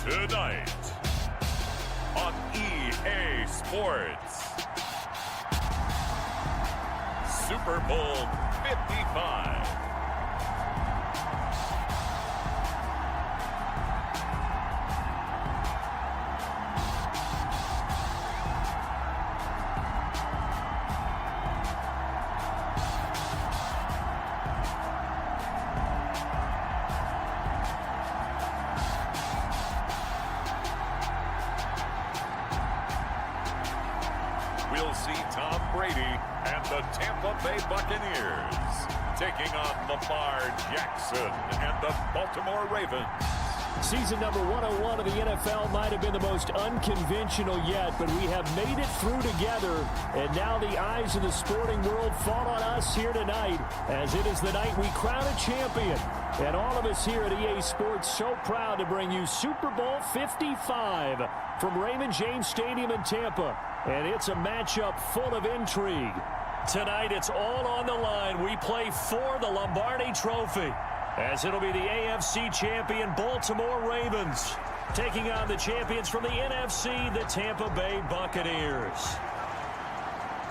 Tonight on EA Sports, Super Bowl 55. We'll see Tom Brady and the Tampa Bay Buccaneers taking on Lamar Jackson and the Baltimore Ravens. Season number 101 of the NFL might have been the most unconventional yet, but we have made it through together, and now the eyes of the sporting world fall on us here tonight, as it is the night we crown a champion. And all of us here at EA Sports so proud to bring you Super Bowl 55 from Raymond James Stadium in Tampa. And it's a matchup full of intrigue. Tonight, it's all on the line. We play for the Lombardi Trophy, as it'll be the AFC champion Baltimore Ravens taking on the champions from the NFC, the Tampa Bay Buccaneers.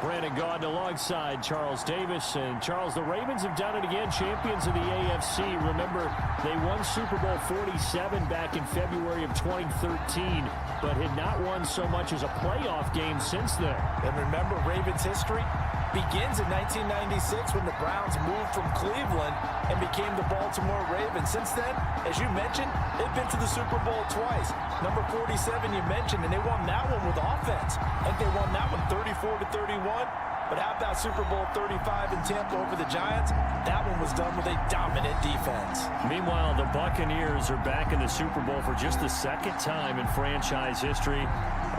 Brandon Gaudin alongside Charles Davis. And Charles, the Ravens have done it again, champions of the AFC. Remember, they won Super Bowl 47 back in February of 2013, but had not won so much as a playoff game since then. And remember, Ravens history begins in 1996 when the Browns moved from Cleveland and became the Baltimore Ravens. Since then, as you mentioned, they've been to the Super Bowl twice. Number 47 you mentioned, and they won that one with offense. I think they won that one 34-31. But how about Super Bowl 35 in Tampa over the Giants? That one was done with a dominant defense. Meanwhile, the Buccaneers are back in the Super Bowl for just the second time in franchise history.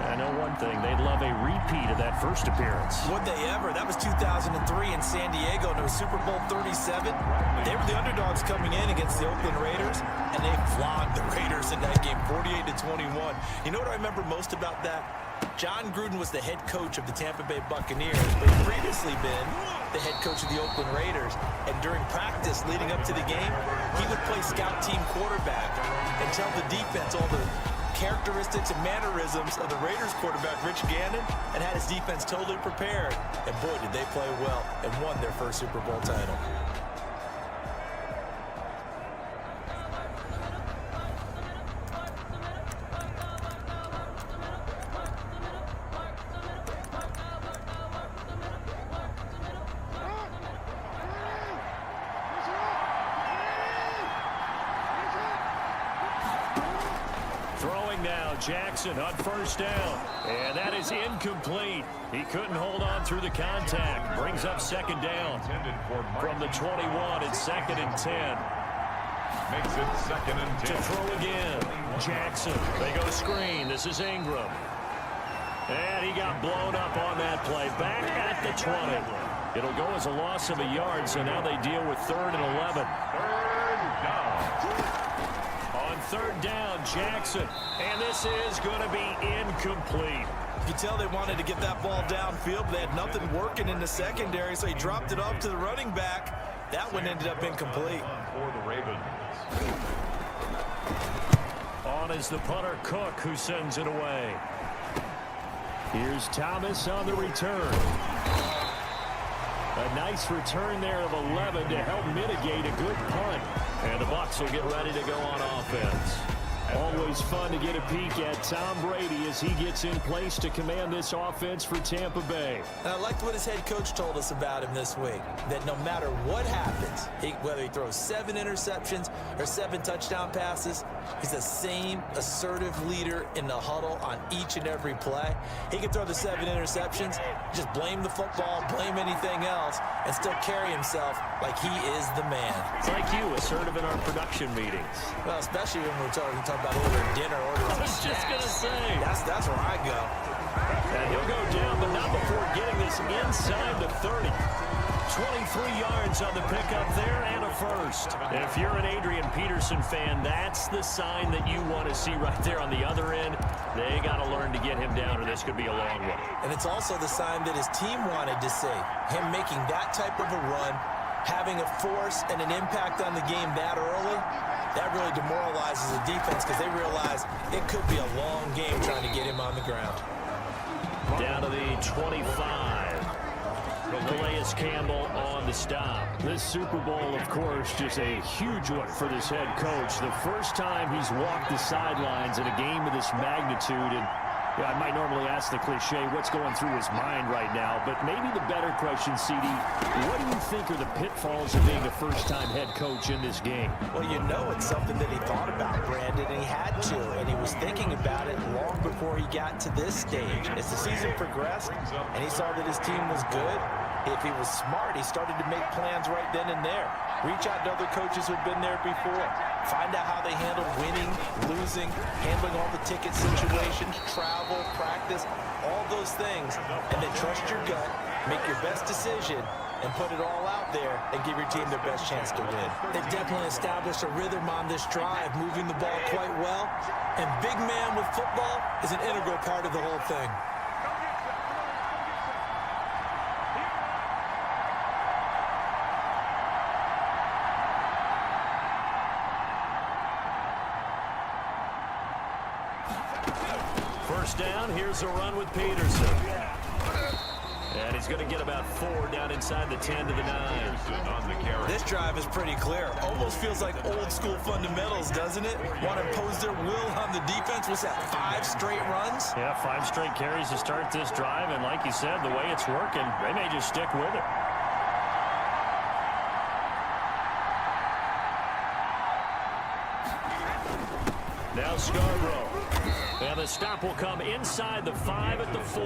I know one thing, they'd love a repeat of that first appearance. Would they ever? That was 2003 in San Diego, and it was Super Bowl 37. They were the underdogs coming in against the Oakland Raiders, and they flogged the Raiders in that game, 48-21. You know what I remember most about that? John Gruden was the head coach of the Tampa Bay Buccaneers, but he'd previously been the head coach of the Oakland Raiders. And during practice leading up to the game, he would play scout team quarterback and tell the defense all the characteristics and mannerisms of the Raiders quarterback, Rich Gannon, and had his defense totally prepared. And boy, did they play well and won their first Super Bowl title. Now Jackson on first down, and that is incomplete. He couldn't hold on through the contact. Brings up second down from the 21. It's 2nd and 10. Makes it 2nd and 10. To throw again, Jackson. They go screen. This is Ingram, and he got blown up on that play. Back at the 20. It'll go as a loss of a yard, so now they deal with 3rd and 11. Third down, Jackson, and this is going to be incomplete. You can tell they wanted to get that ball downfield, but they had nothing working in the secondary, so he dropped it off to the running back. That one ended up incomplete. For the Ravens. On is the punter, Cook, who sends it away. Here's Thomas on the return. A nice return there of 11 to help mitigate a good punt. And the Bucs will get ready to go on offense. Always fun to get a peek at Tom Brady as he gets in place to command this offense for Tampa Bay. And I liked what his head coach told us about him this week, that no matter what happens, whether he throws 7 interceptions or 7 touchdown passes, he's the same assertive leader in the huddle on each and every play. He can throw the 7 interceptions, just blame the football, blame anything else, and still carry himself like he is the man. It's like you, assertive in our production meetings. Well, especially when we're talking about ordering dinner, ordering I was just going to say. That's where I go. And he'll go down, but not before getting this inside the 30. 23 yards on the pickup there and a first. If you're an Adrian Peterson fan, that's the sign that you want to see right there on the other end. They got to learn to get him down, or this could be a long one. And it's also the sign that his team wanted to see. Him making that type of a run, having a force and an impact on the game that early. That really demoralizes the defense because they realize it could be a long game trying to get him on the ground. Down to the 25. Calais Campbell on the stop. This Super Bowl, of course, just a huge one for this head coach. The first time he's walked the sidelines in a game of this magnitude. And I might normally ask the cliche, what's going through his mind right now? But maybe the better question, CD, what do you think are the pitfalls of being a first-time head coach in this game? Well, you know it's something that he thought about, Brandon, and he had to. And he was thinking about it long before he got to this stage. As the season progressed and he saw that his team was good, if he was smart, he started to make plans right then and there. Reach out to other coaches who've been there before. Find out how they handle winning, losing, handling all the ticket situations, travel, practice, all those things. And then trust your gut, make your best decision, and put it all out there and give your team their best chance to win. They've definitely established a rhythm on this drive, moving the ball quite well. And big man with football is an integral part of the whole thing. First down, here's a run with Peterson. And he's going to get about 4 down inside the 10 to the 9. This drive is pretty clear. Almost feels like old school fundamentals, doesn't it? Want to impose their will on the defense. What's that, 5 straight runs? Yeah, 5 straight carries to start this drive. And like you said, the way it's working, they may just stick with it. Now Scarborough. And the stop will come inside the 5 at the 4.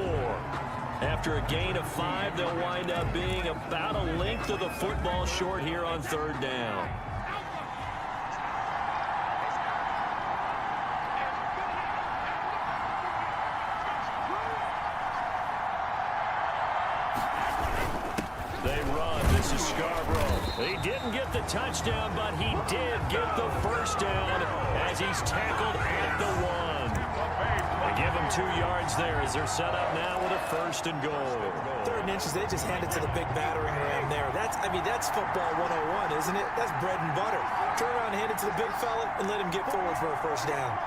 After a gain of 5, they'll wind up being about a length of the football short here on 3rd down. They run. This is Scarborough. He didn't get the touchdown, but he did get the first down as he's tackled at the 1. They give him 2 yards there as they're set up now with a 1st and goal. 3rd and inches, they just hand it to the big battering ram there. That's football 101, isn't it? That's bread and butter. Turn around and hand it to the big fella and let him get forward for a 1st down.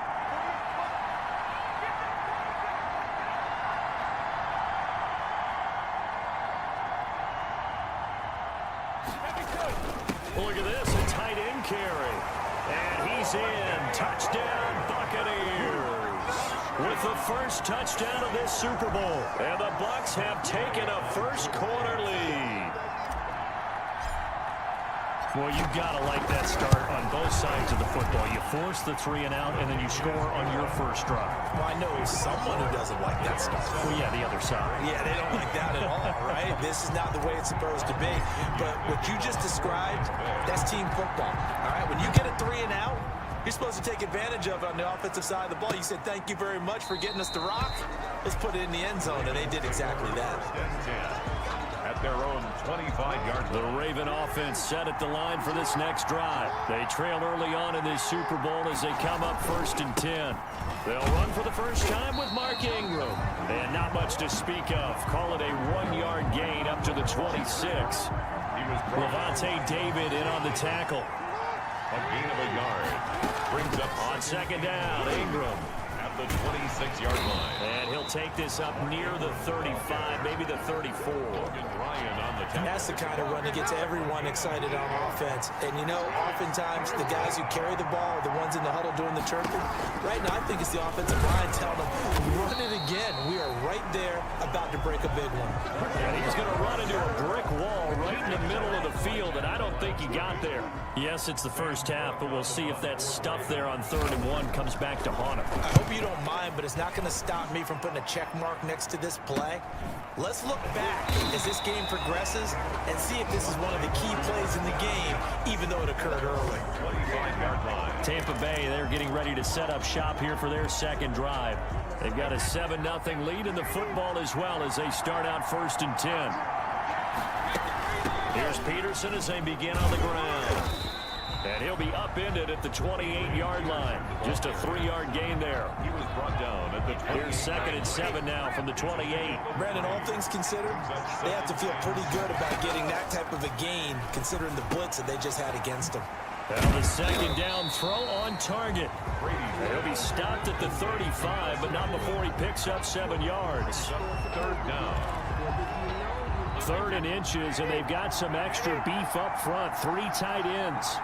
Look at this, a tight end carry. And he's in. Touchdown, Buccaneers. With the first touchdown of this Super Bowl. And the Bucs have taken a first-quarter lead. Well, you've got to like that start on both sides of the football. You force the 3 and out, and then you score on your first drive. Well, I know someone who doesn't like that start. Well, yeah, the other side. Yeah, they don't like that at all, right? This is not the way it's supposed to be. But what you just described, that's team football, all right? When you get a 3 and out, you're supposed to take advantage of it on the offensive side of the ball. You said, thank you very much for getting us the rock. Let's put it in the end zone, and they did exactly that. At their own 25-yard line. The Raven offense set at the line for this next drive. They trail early on in this Super Bowl as they come up 1st and 10. They'll run for the first time with Mark Ingram. And not much to speak of. Call it a 1-yard gain up to the 26. Levante David in on the tackle. A gain of a yard. Brings up on 2nd down, Ingram. At the 26-yard line. And he'll take this up near the 35, maybe the 34. That's the kind of run that gets everyone excited on offense. And, you know, oftentimes the guys who carry the ball are the ones in the huddle doing the chirping. Right now, I think it's the offensive line telling them, run it again. We are right there about to break a big one. And he's going to run into a brick wall right in the middle of the field, and I don't think he got there. Yes, it's the first half, but we'll see if that stuff there on 3rd and 1 comes back to haunt him. I hope you don't mind, but it's not going to stop me from putting a check mark next to this play. Let's look back as this game progresses and see if this is one of the key plays in the game, even though it occurred early. Tampa Bay, they're getting ready to set up shop here for their 2nd drive. They've got a 7-0 lead in the football as well as they start out 1st and 10. Here's Peterson as they begin on the ground. And he'll be upended at the 28-yard line. Just a 3-yard gain there. He was brought down at the 28. Here's 2nd and 7 now from the 28. Brandon, all things considered, they have to feel pretty good about getting that type of a gain, considering the blitz that they just had against them. Well, the second down throw on target. He'll be stopped at the 35, but not before he picks up 7 yards. Third down. 3rd and inches, and they've got some extra beef up front. 3 tight ends.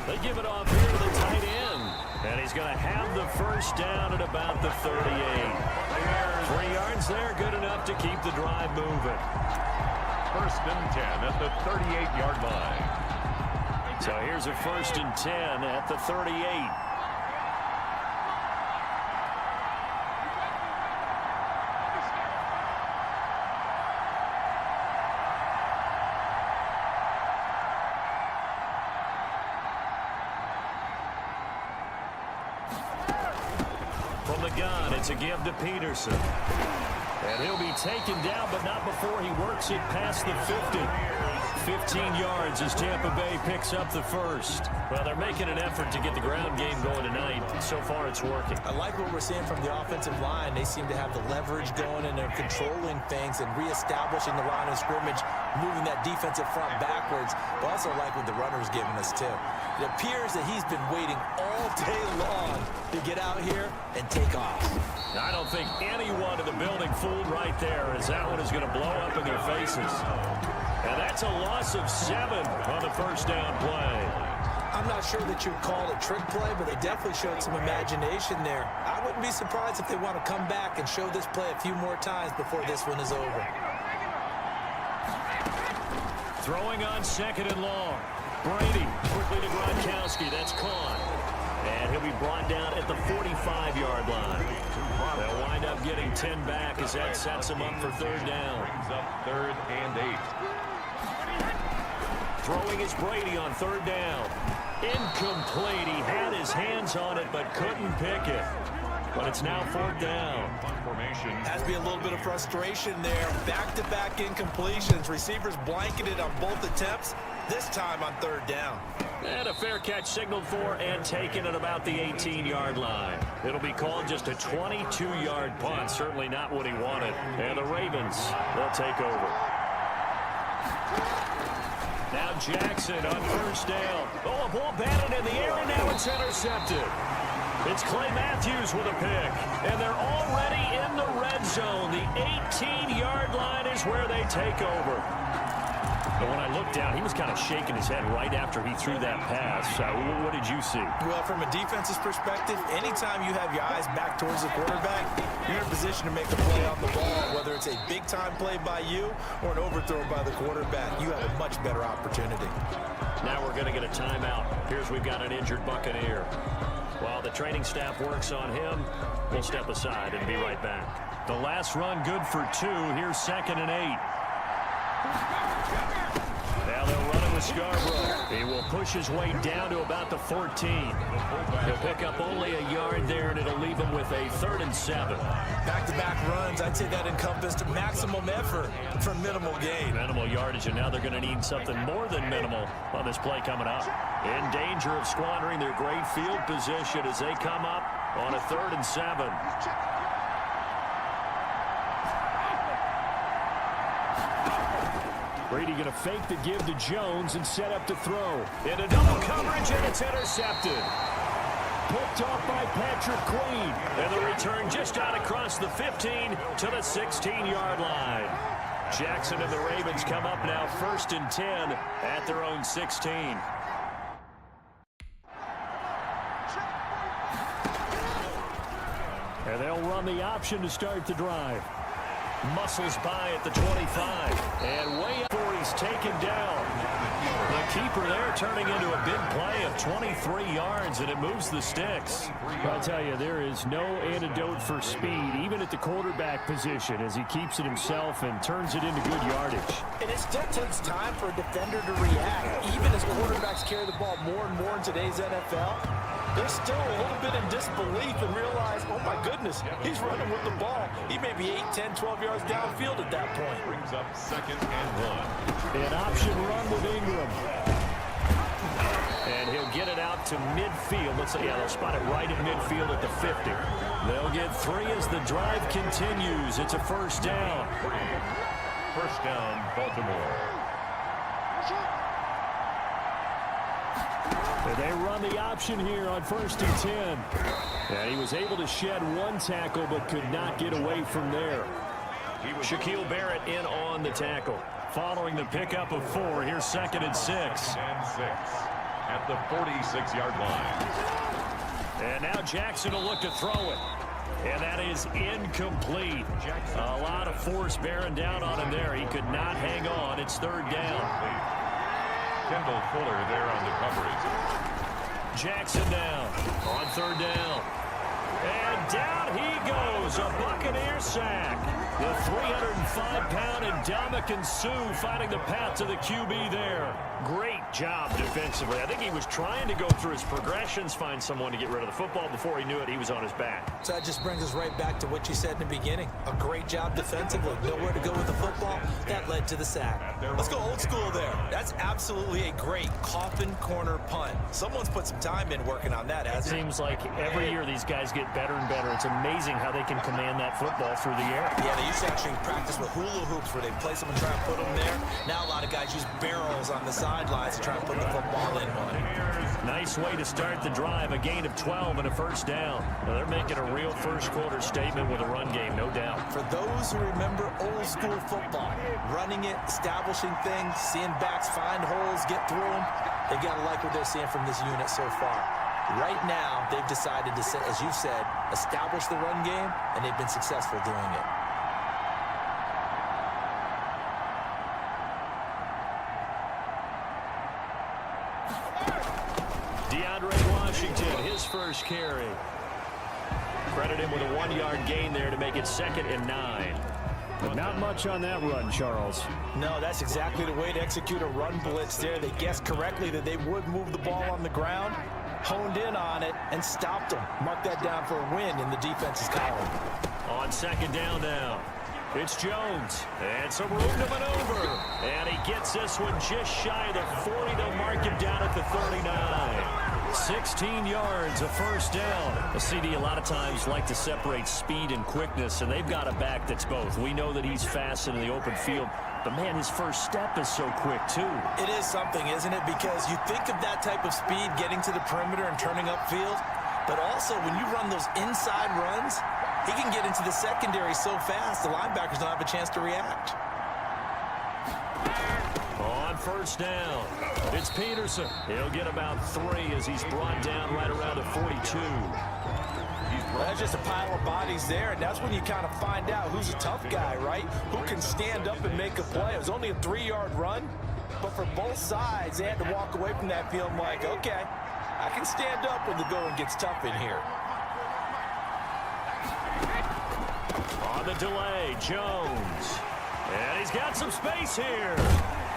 They give it off here to the tight end. And he's going to have the first down at about the 38. 3 yards there, good enough to keep the drive moving. 1st and 10 at the 38-yard line. So here's a 1st and 10 at the 38. From the gun, it's a give to Peterson. And he'll be taken down, but not before he works it past the 50. 15 yards as Tampa Bay picks up the first. Well, they're making an effort to get the ground game going tonight. So far, it's working. I like what we're seeing from the offensive line. They seem to have the leverage going, and they're controlling things and reestablishing the line of scrimmage, moving that defensive front backwards. But also like what the runner's giving us, too. It appears that he's been waiting all day long to get out here and take off. I don't think anyone in the building fooled right there, as that one is going to blow up in their faces. And that's a loss of 7 on the first down play. I'm not sure that you'd call it a trick play, but they definitely showed some imagination there. I wouldn't be surprised if they want to come back and show this play a few more times before this one is over. Throwing on 2nd and long. Brady quickly to Gronkowski. That's caught. And he'll be brought down at the 45-yard line. They'll wind up getting 10 back as that sets him up for 3rd down. Brings up 3rd and 8. Throwing is Brady on 3rd down. Incomplete. He had his hands on it but couldn't pick it. But it's now 4th down. Formation. Has to be a little bit of frustration there. Back-to-back incompletions. Receivers blanketed on both attempts. This time on 3rd down. And a fair catch signaled for and taken at about the 18-yard line. It'll be called just a 22-yard punt. Certainly not what he wanted. And the Ravens, they'll take over. Now Jackson on 1st down. Oh, a ball batted in the air, and now it's intercepted. It's Clay Matthews with a pick. And they're already in the red zone. The 18-yard line is where they take over. But when I looked down, he was kind of shaking his head right after he threw that pass. What did you see? Well, from a defense's perspective, anytime you have your eyes back towards the quarterback, you're in a position to make a play on the ball. Whether it's a big-time play by you or an overthrow by the quarterback, you have a much better opportunity. Now we're going to get a timeout. Here's we've got an injured Buccaneer. While the training staff works on him, we'll step aside and be right back. The last run good for 2. Here's 2nd and 8. Now they'll run it with Scarborough. He will push his way down to about the 14. He'll pick up only a yard there, and it'll leave him with a 3rd and 7. Back-to-back runs, I'd say that encompassed maximum effort for minimal gain. Minimal yardage, and now they're going to need something more than minimal on this play coming up. In danger of squandering their great field position as they come up on a 3rd and 7. Brady going to fake the give to Jones and set up to throw. Into double coverage, and it's intercepted. Picked off by Patrick Queen. And the return just out across the 15 to the 16-yard line. Jackson and the Ravens come up now 1st and 10 at their own 16. And they'll run the option to start the drive. Muscles by at the 25. And way up before he's taken down. The keeper there turning into a big play of 23 yards, and it moves the sticks. I'll tell you, there is no antidote for speed, even at the quarterback position, as he keeps it himself and turns it into good yardage. And it still takes time for a defender to react. Even as quarterbacks carry the ball more and more in today's NFL, they're still a little bit in disbelief and realize, oh my goodness, he's running with the ball. He may be 8, 10, 12 yards downfield at that point. Brings up 2nd and 1. An option run with Ingram. And he'll get it out to midfield. Let's say, yeah, they'll spot it right in midfield at the 50. They'll get 3 as the drive continues. It's a first down. First down, Baltimore. They run the option here on 1st and 10. And he was able to shed 1 tackle but could not get away from there. Shaquille Barrett in on the tackle. Following the pickup of 4, here's 2nd and 6. And 6 at the 46-yard line. And now Jackson will look to throw it. And that is incomplete. A lot of force bearing down on him there. He could not hang on. It's 3rd down. Kendall Fuller there on the coverage. Jackson down on 3rd down. And down he goes. A Buccaneer sack. The 305-pound Ndamukong Suh finding the path to the QB there. Great job defensively. I think he was trying to go through his progressions, find someone to get rid of the football. Before he knew it, he was on his back. So that just brings us right back to what you said in the beginning. A great job defensively. Nowhere to go with the football. That led to the sack. Let's go old school there. That's absolutely a great coffin corner punt. Someone's put some time in working on that, hasn't it? Seems like every year these guys get better and better. It's amazing how they can command that football through the air. Yeah, they used to actually practice with hula hoops where they place them and try and put them there. Now a lot of guys use barrels on the sidelines to try and put the football in one. Nice way to start the drive. A gain of 12 and a first down. Now they're making a real first quarter statement with a run game, no doubt. For those who remember old school football, running it, establishing things, seeing backs find holes, get through them, they got to like what they're seeing from this unit so far. Right now, they've decided to, as you said, establish the run game, and they've been successful doing it. Washington, his first carry. Credit him with a 1-yard gain there to make it 2nd and 9. But not much on that run, Charles. No, that's exactly the way to execute a run blitz there. They guessed correctly that they would move the ball on the ground, honed in on it, and stopped them. Mark that down for a win in the defense's column. On 2nd down now. It's Jones, and some room to maneuver. And he gets this one just shy of the 40. They'll mark him down at the 39. 16 yards, a first down. The CD a lot of times like to separate speed and quickness, and they've got a back that's both. We know that he's fast in the open field, but man, his first step is so quick too. It is something, isn't it? Because you think of that type of speed getting to the perimeter and turning upfield, but also when you run those inside runs, he can get into the secondary so fast, the linebackers don't have a chance to react. On first down, it's Peterson. He'll get about 3 as he's brought down right around the 42. Well, that's just a pile of bodies there, and that's when you kind of find out who's a tough guy, right? Who can stand up and make a play. It was only a 3-yard run, but for both sides, they had to walk away from that field like, okay, I can stand up when the going gets tough in here. On the delay, Jones. And he's got some space here.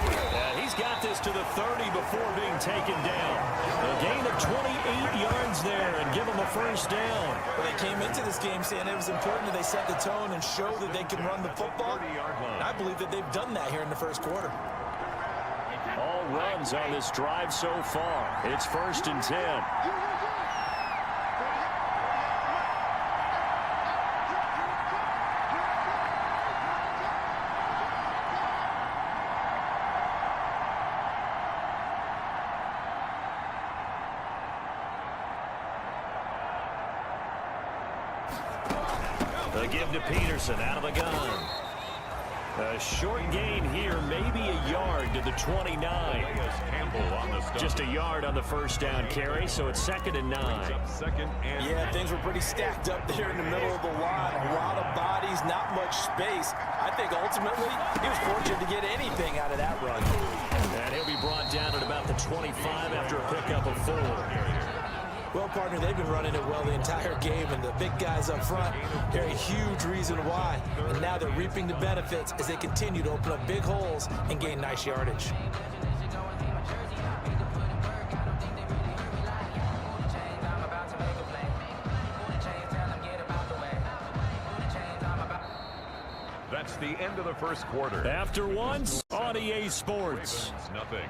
And he's got this to the 30 before being taken down. A gain of 28 yards there and give him a first down. Well, they came into this game saying it was important that they set the tone and show that they can run the football. And I believe that they've done that here in the first quarter. All runs on this drive so far. It's 1st and 10. They give to Peterson out of the gun. A short gain here, maybe a yard to the 29. Just a yard on the first down carry, so it's 2nd and 9. Yeah, things were pretty stacked up there in the middle of the line. A lot of bodies, not much space. I think ultimately he was fortunate to get anything out of that run. And he'll be brought down at about the 25 after a pickup of 4. Well, partner, they've been running it well the entire game, and the big guys up front, they're a huge reason why. And now they're reaping the benefits as they continue to open up big holes and gain nice yardage. That's the end of the first quarter. After once on EA Sports. Nothing.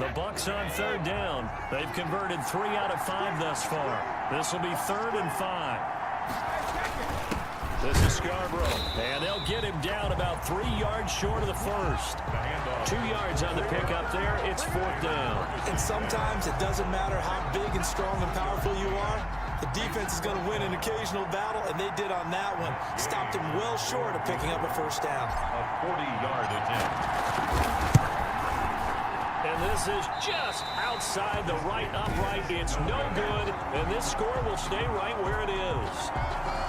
The Bucs on third down. They've converted 3 out of 5 thus far. This will be 3rd and 5. This is Scarborough, and they'll get him down about 3 yards short of the first. 2 yards on the pickup there. It's 4th down. And sometimes it doesn't matter how big and strong and powerful you are. The defense is going to win an occasional battle, and they did on that one. Stopped him well short of picking up a first down. A 40-yard attempt. And this is just outside the right upright. It's no good, and this score will stay right where it is.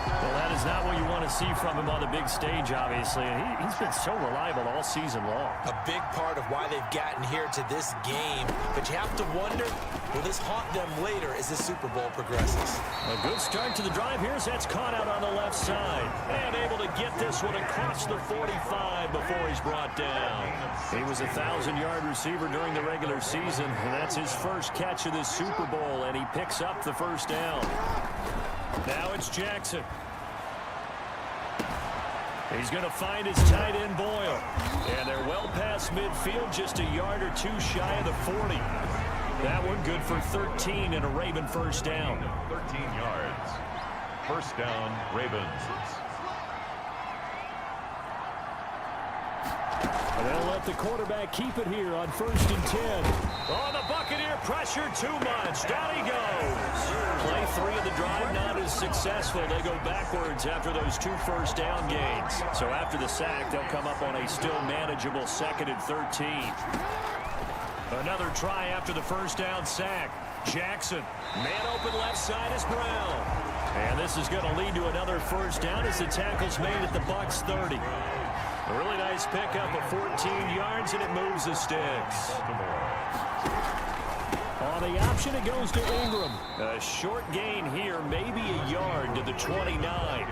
Well, that is not what you want to see from him on the big stage, obviously. And he's been so reliable all season long. A big part of why they've gotten here to this game. But you have to wonder, will this haunt them later as the Super Bowl progresses? A good start to the drive here as that's caught out on the left side. And able to get this one across the 45 before he's brought down. He was a 1,000-yard receiver during the regular season, and that's his first catch of this Super Bowl, and he picks up the first down. Now it's Jackson. He's going to find his tight end, Boyle. And they're well past midfield, just a yard or 2 shy of the 40. That one good for 13 and a Raven first down. 13 yards. First down, Ravens. And they'll let the quarterback keep it here on 1st and 10. Oh, the Buccaneer pressure too much. Down he goes. Play 3 of the drive not as successful. They go backwards after those 2 first down gains. So after the sack, they'll come up on a still manageable 2nd and 13. Another try after the first down sack. Jackson, man open left side is Brown. And this is going to lead to another first down as the tackle's made at the Bucs 30. A really nice pickup of 14 yards, and it moves the sticks. On the option, it goes to Ingram. A short gain here, maybe a yard to the 29.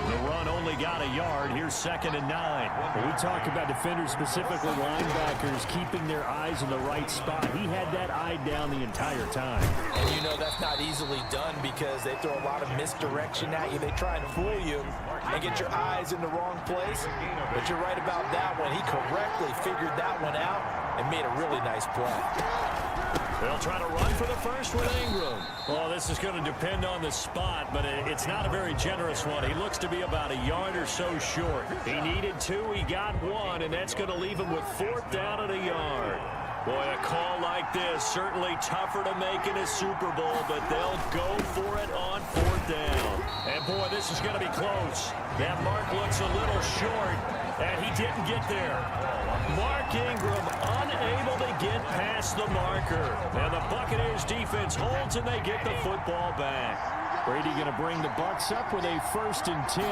The run only got a yard. Here's 2nd and 9. When we talk about defenders, specifically linebackers, keeping their eyes in the right spot. He had that eye down the entire time. And you know that's not easily done because they throw a lot of misdirection at you. They try and fool you and get your eyes in the wrong place. But you're right about that one. He correctly figured that one out and made a really nice play. They'll try to run for the first with Ingram. Well, this is going to depend on the spot, but it's not a very generous one. He looks to be about a yard or so short. He needed 2, he got 1, and that's going to leave him with 4th down and a yard. Boy, a call like this, certainly tougher to make in a Super Bowl, but they'll go for it on 4th down. And boy, this is going to be close. That mark looks a little short, and he didn't get there. Mark Ingram unable to get past the marker. And the Buccaneers defense holds, and they get the football back. Brady going to bring the Bucs up with a 1st and 10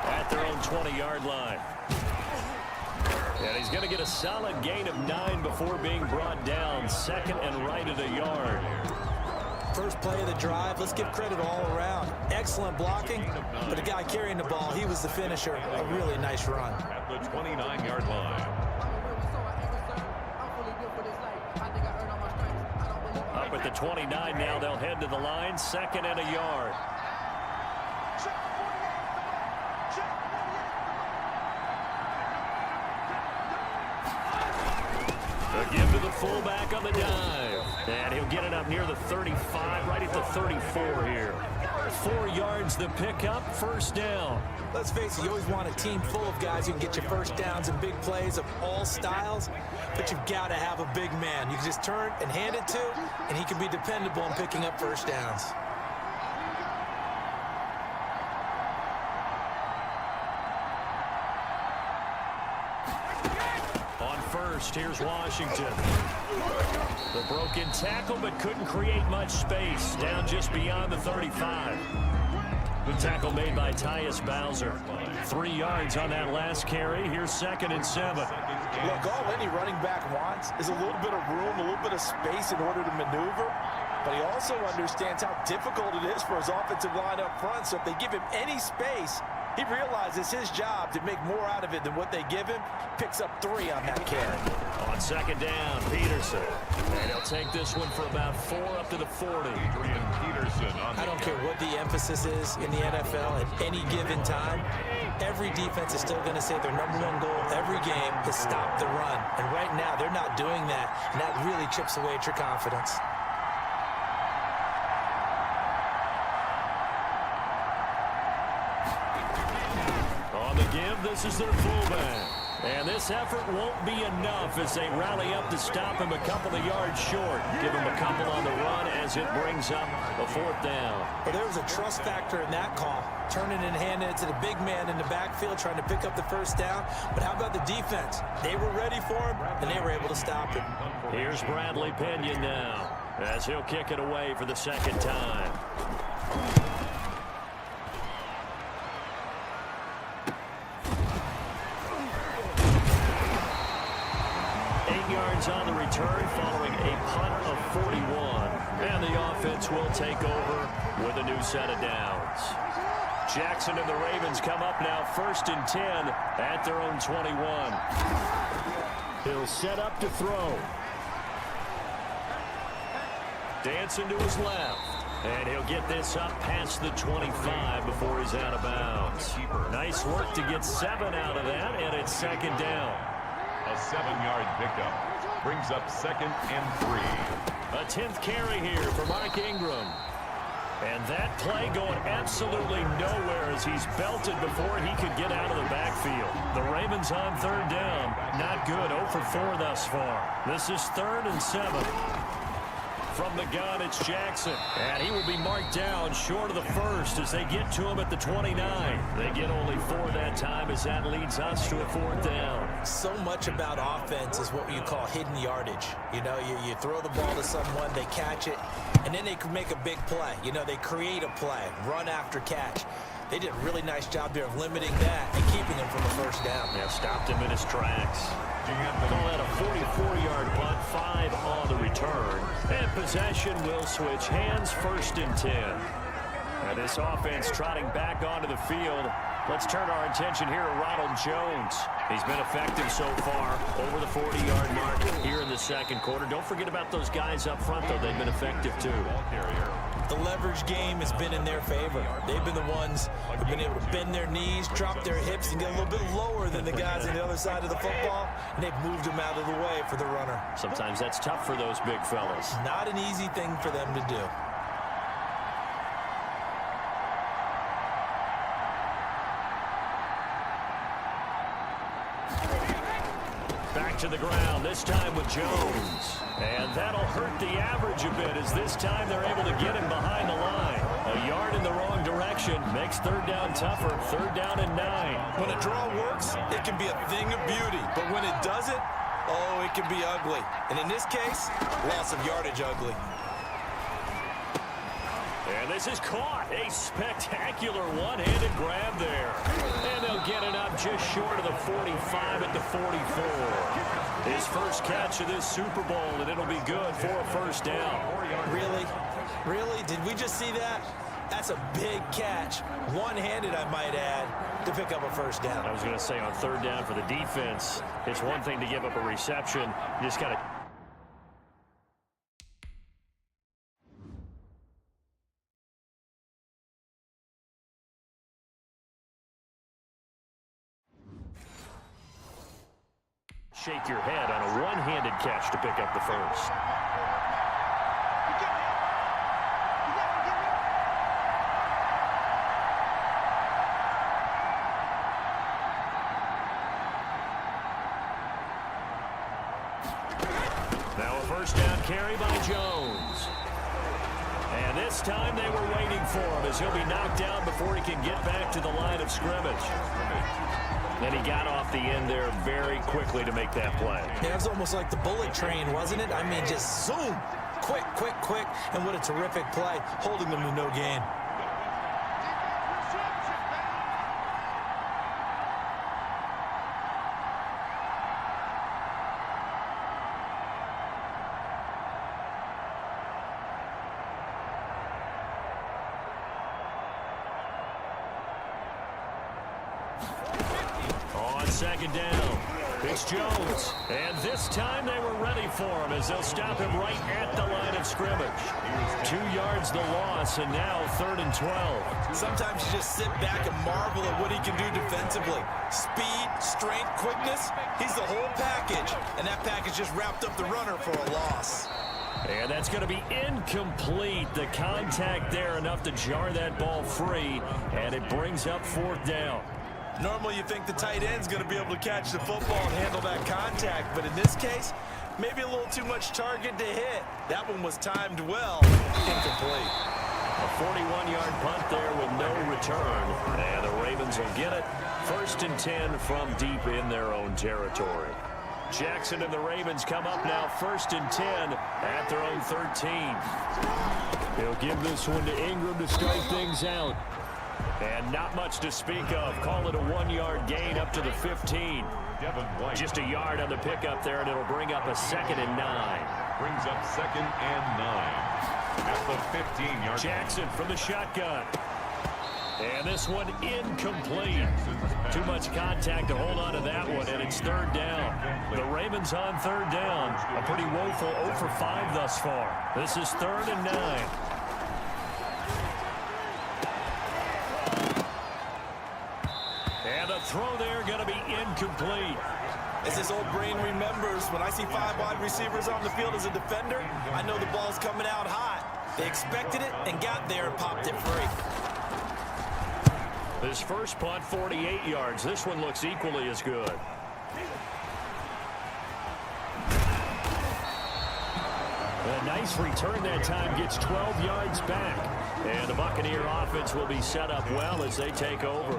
at their own 20-yard line. And he's going to get a solid gain of 9 before being brought down. 2nd and right at a yard. First play of the drive, let's give credit all around. Excellent blocking, but the guy carrying the ball, he was the finisher. A really nice run. At the 29-yard line. Up at the 29 now, they'll head to the line. 2nd and a yard. Give to the fullback on the dive. And he'll get it up near the 35, right at the 34 here. 4 yards the pickup, first down. Let's face it, you always want a team full of guys who can get you first downs and big plays of all styles, but you've got to have a big man. You can just turn and hand it to, and he can be dependable in picking up first downs. Here's Washington. The broken tackle, but couldn't create much space. Down just beyond the 35. Good tackle made by Tyus Bowser. 3 yards on that last carry. Here's 2nd and 7. Look, all any running back wants is a little bit of room, a little bit of space in order to maneuver. But he also understands how difficult it is for his offensive line up front. So if they give him any space, He realizes his job to make more out of it than what they give him. Picks up 3 on that carry. On second down, Peterson. And he'll take this one for about 4 up to the 40. Peterson on I don't care what the emphasis is in the NFL at any given time. Every defense is still going to say their #1 goal every game is stop the run. And right now, they're not doing that, and that really chips away at your confidence. On the give, this is their fullback. And this effort won't be enough as they rally up to stop him a couple of yards short. Give him a couple on the run as it brings up a 4th down. Well, there was a trust factor in that call. Turning and handing it to the big man in the backfield, trying to pick up the 1st down. But how about the defense? They were ready for him, and they were able to stop him. Here's Bradley Pinion now as he'll kick it away for the 2nd time. 8 yards on the return following a punt of 41. And the offense will take over with a new set of downs. Jackson and the Ravens come up now 1st and 10 at their own 21. He'll set up to throw. Dancing to his left. And he'll get this up past the 25 before he's out of bounds. Nice work to get 7 out of that, and it's 2nd down. A 7-yard pickup brings up 2nd and 3. A 10th carry here for Mark Ingram. And that play going absolutely nowhere as he's belted before he could get out of the backfield. The Ravens on 3rd down. Not good. 0 for 4 thus far. This is 3rd and 7. From the gun, it's Jackson. And he will be marked down short of the 1st as they get to him at the 29. They get only 4 that time as that leads us to a 4th down. So much about offense is what you call hidden yardage. You know, you throw the ball to someone, they catch it, and then they can make a big play. You know, they create a play, run after catch. They did a really nice job there of limiting that and keeping him from the 1st down. Yeah, stopped him in his tracks. Call that a 44-yard punt, 5 on the return. And possession will switch hands, 1st and 10. And this offense trotting back onto the field. Let's turn our attention here to Ronald Jones. He's been effective so far over the 40-yard mark here in the 2nd quarter. Don't forget about those guys up front, though. They've been effective, too. The leverage game has been in their favor. They've been the ones who've been able to bend their knees, drop their hips, and get a little bit lower than the guys on the other side of the football, and they've moved them out of the way for the runner. Sometimes that's tough for those big fellas. Not an easy thing for them to do. Back to the ground, this time with Jones. And that'll hurt the average a bit as this time they're able to get him behind the line. A yard in the wrong direction makes 3rd down tougher. 3rd down and 9. When a draw works, it can be a thing of beauty. But when it doesn't, oh, it can be ugly. And in this case, loss of yardage ugly. And this is caught. A spectacular one-handed grab there. And they'll get it up just short of the 45 at the 44. His first catch of this Super Bowl, and it'll be good for a 1st down. Really? Really? Did we just see that? That's a big catch. One-handed, I might add, to pick up a 1st down. I was going to say on 3rd down for the defense, it's one thing to give up a reception. You just got to... shake your head on a one-handed catch to pick up the 1st. Now a 1st down carry by Jones. And this time they were waiting for him as he'll be knocked down before he can get back to the line of scrimmage. Then he got off the end there very quickly to make that play. Yeah, it was almost like the bullet train, wasn't it? I mean, just zoom. Quick, quick, quick. And what a terrific play, holding them to no gain. on second down. It's Jones. And this time they were ready for him as they'll stop him right at the line of scrimmage. 2 yards the loss, and now 3rd and 12. Sometimes you just sit back and marvel at what he can do defensively. Speed, strength, quickness. He's the whole package. And that package just wrapped up the runner for a loss. And that's going to be incomplete. The contact there enough to jar that ball free, and it brings up 4th down. Normally you think the tight end's going to be able to catch the football and handle that contact, but in this case, maybe a little too much target to hit. That one was timed well. Incomplete. A 41-yard punt there with no return. And the Ravens will get it. 1st and 10 from deep in their own territory. Jackson and the Ravens come up now 1st and 10 at their own 13. He'll give this one to Ingram to start things out. And not much to speak of. Call it a 1-yard gain up to the 15. Just a yard on the pickup there, and it'll bring up a 2nd and 9. Brings up 2nd and 9 at the 15-yard. Jackson from the shotgun. And this one incomplete. Too much contact to hold on to that one, and it's 3rd down. The Ravens on 3rd down. A pretty woeful 0 for 5 thus far. This is 3rd and 9. And the throw there going to be incomplete. As his old brain remembers, when I see 5 wide receivers on the field as a defender, I know the ball's coming out hot. They expected it and got there and popped it free. This first punt, 48 yards. This one looks equally as good. A nice return that time, gets 12 yards back. And the Buccaneer offense will be set up well as they take over.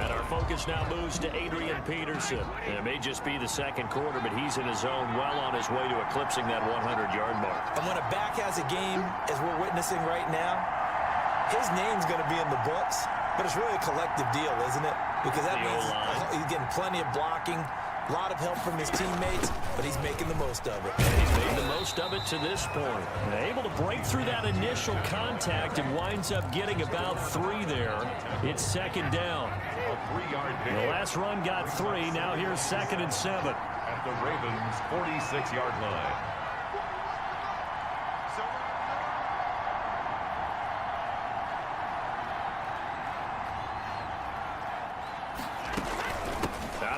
And our focus now moves to Adrian Peterson. And it may just be the 2nd quarter, but he's in his zone, well on his way to eclipsing that 100-yard mark. And when a back has a game, as we're witnessing right now, his name's going to be in the books. But it's really a collective deal, isn't it? Because that means he's getting plenty of blocking, a lot of help from his teammates, but he's making the most of it. And he's made the most of it to this point. And able to break through that initial contact and winds up getting about 3 there. It's 2nd down. A 3-yard gain. The last run got 3. Now here's 2nd and 7. At the Ravens' 46-yard line.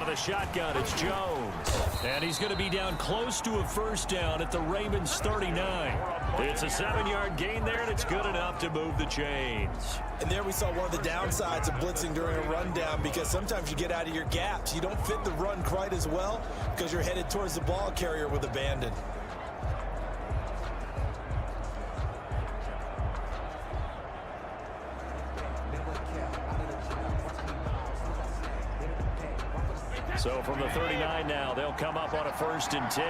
The shotgun, it's Jones. And he's going to be down close to a 1st down at the Ravens 39. It's a 7-yard gain there, and it's good enough to move the chains. And there we saw one of the downsides of blitzing during a rundown, because sometimes you get out of your gaps. You don't fit the run quite as well because you're headed towards the ball carrier with abandon. So from the 39 now, they'll come up on a 1st and 10.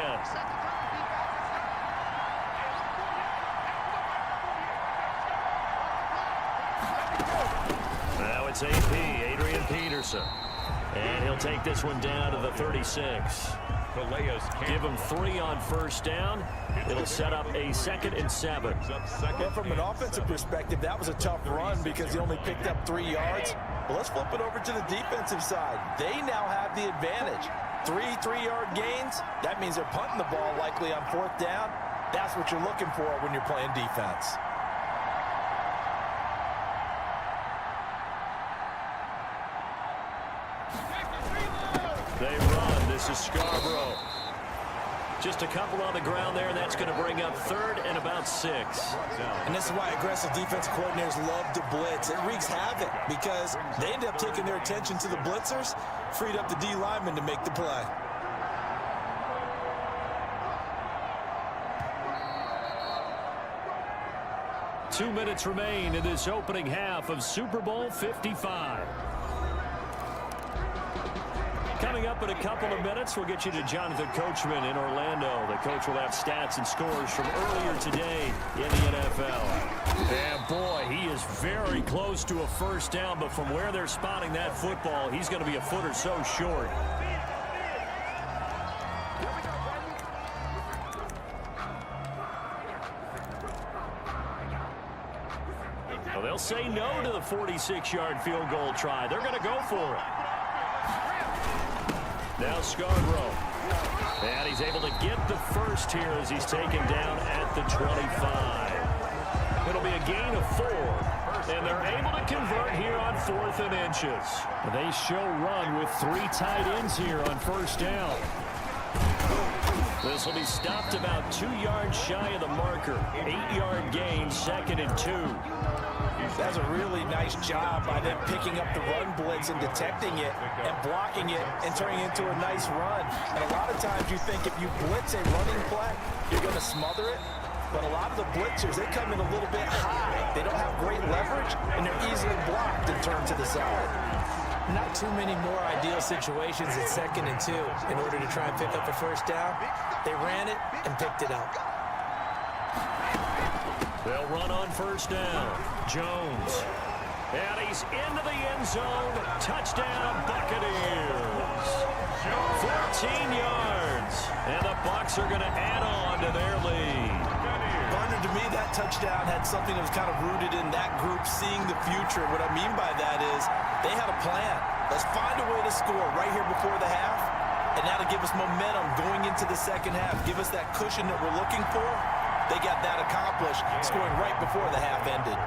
Now it's AP, Adrian Peterson. And he'll take this one down to the 36. Give him 3 on 1st down. It'll set up a 2nd and 7. Well, from an offensive perspective, that was a tough run because he only picked up 3 yards. Well, let's flip it over to the defensive side. They now have the advantage. 3 3-yard gains. That means they're punting the ball likely on 4th down. That's what you're looking for when you're playing defense. They run. This is Scarborough. Just a couple on the ground there, and that's going to bring up 3rd and about 6. And this is why aggressive defensive coordinators love to blitz. It wreaks havoc because they end up taking their attention to the blitzers, freed up the D lineman to make the play. Two minutes remain in this opening half of Super Bowl 55. Coming up in a couple of minutes, we'll get you to Jonathan Coachman in Orlando. The coach will have stats and scores from earlier today in the NFL. And boy, he is very close to a 1st down, but from where they're spotting that football, he's going to be a foot or so short. Well, they'll say no to the 46-yard field goal try. They're going to go for it. Now Scarborough. And he's able to get the first here as he's taken down at the 25. It'll be a gain of 4. And they're able to convert here on 4th and inches. They show run with 3 tight ends here on first down. This will be stopped about 2 yards shy of the marker. 8-yard gain, 2nd and 2. That's a really nice job by them picking up the run blitz and detecting it and blocking it and turning it into a nice run. And a lot of times you think if you blitz a running play, you're going to smother it. But a lot of the blitzers, they come in a little bit high. They don't have great leverage, and they're easily blocked and turned to the side. Not too many more ideal situations at 2nd and 2 in order to try and pick up a first down. They ran it and picked it up. They'll run on first down. Jones. And he's into the end zone. Touchdown, Buccaneers. 14 yards. And the Bucs are going to add on to their lead. Barnard, to me, that touchdown had something that was kind of rooted in that group seeing the future. What I mean by that is they had a plan. Let's find a way to score right here before the half. And that'll give us momentum going into the second half. Give us that cushion that we're looking for. They got that accomplished, scoring right before the half ended.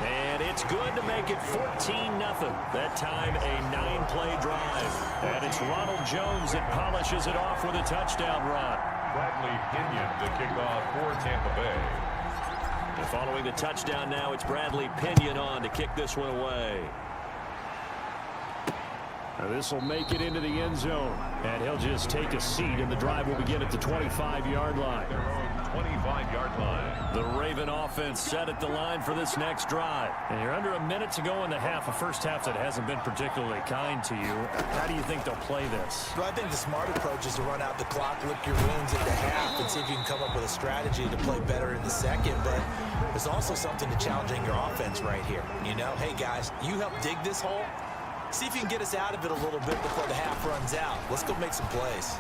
And it's good to make it 14-0. That time a 9-play drive. And it's Ronald Jones that polishes it off with a touchdown run. Bradley Pinion to kick off for Tampa Bay. And following the touchdown now, it's Bradley Pinion on to kick this one away. This will make it into the end zone. And he'll just take a seat, and the drive will begin at the 25-yard line. Their own 25-yard line. The Raven offense set at the line for this next drive. And you're under a minute to go in the half, a first half that hasn't been particularly kind to you. How do you think they'll play this? Well, I think the smart approach is to run out the clock, lick your wounds at the half, and see if you can come up with a strategy to play better in the second. But there's also something to challenging your offense right here. You know, hey, guys, you help dig this hole. See if you can get us out of it a little bit before the half runs out. Let's go make some plays.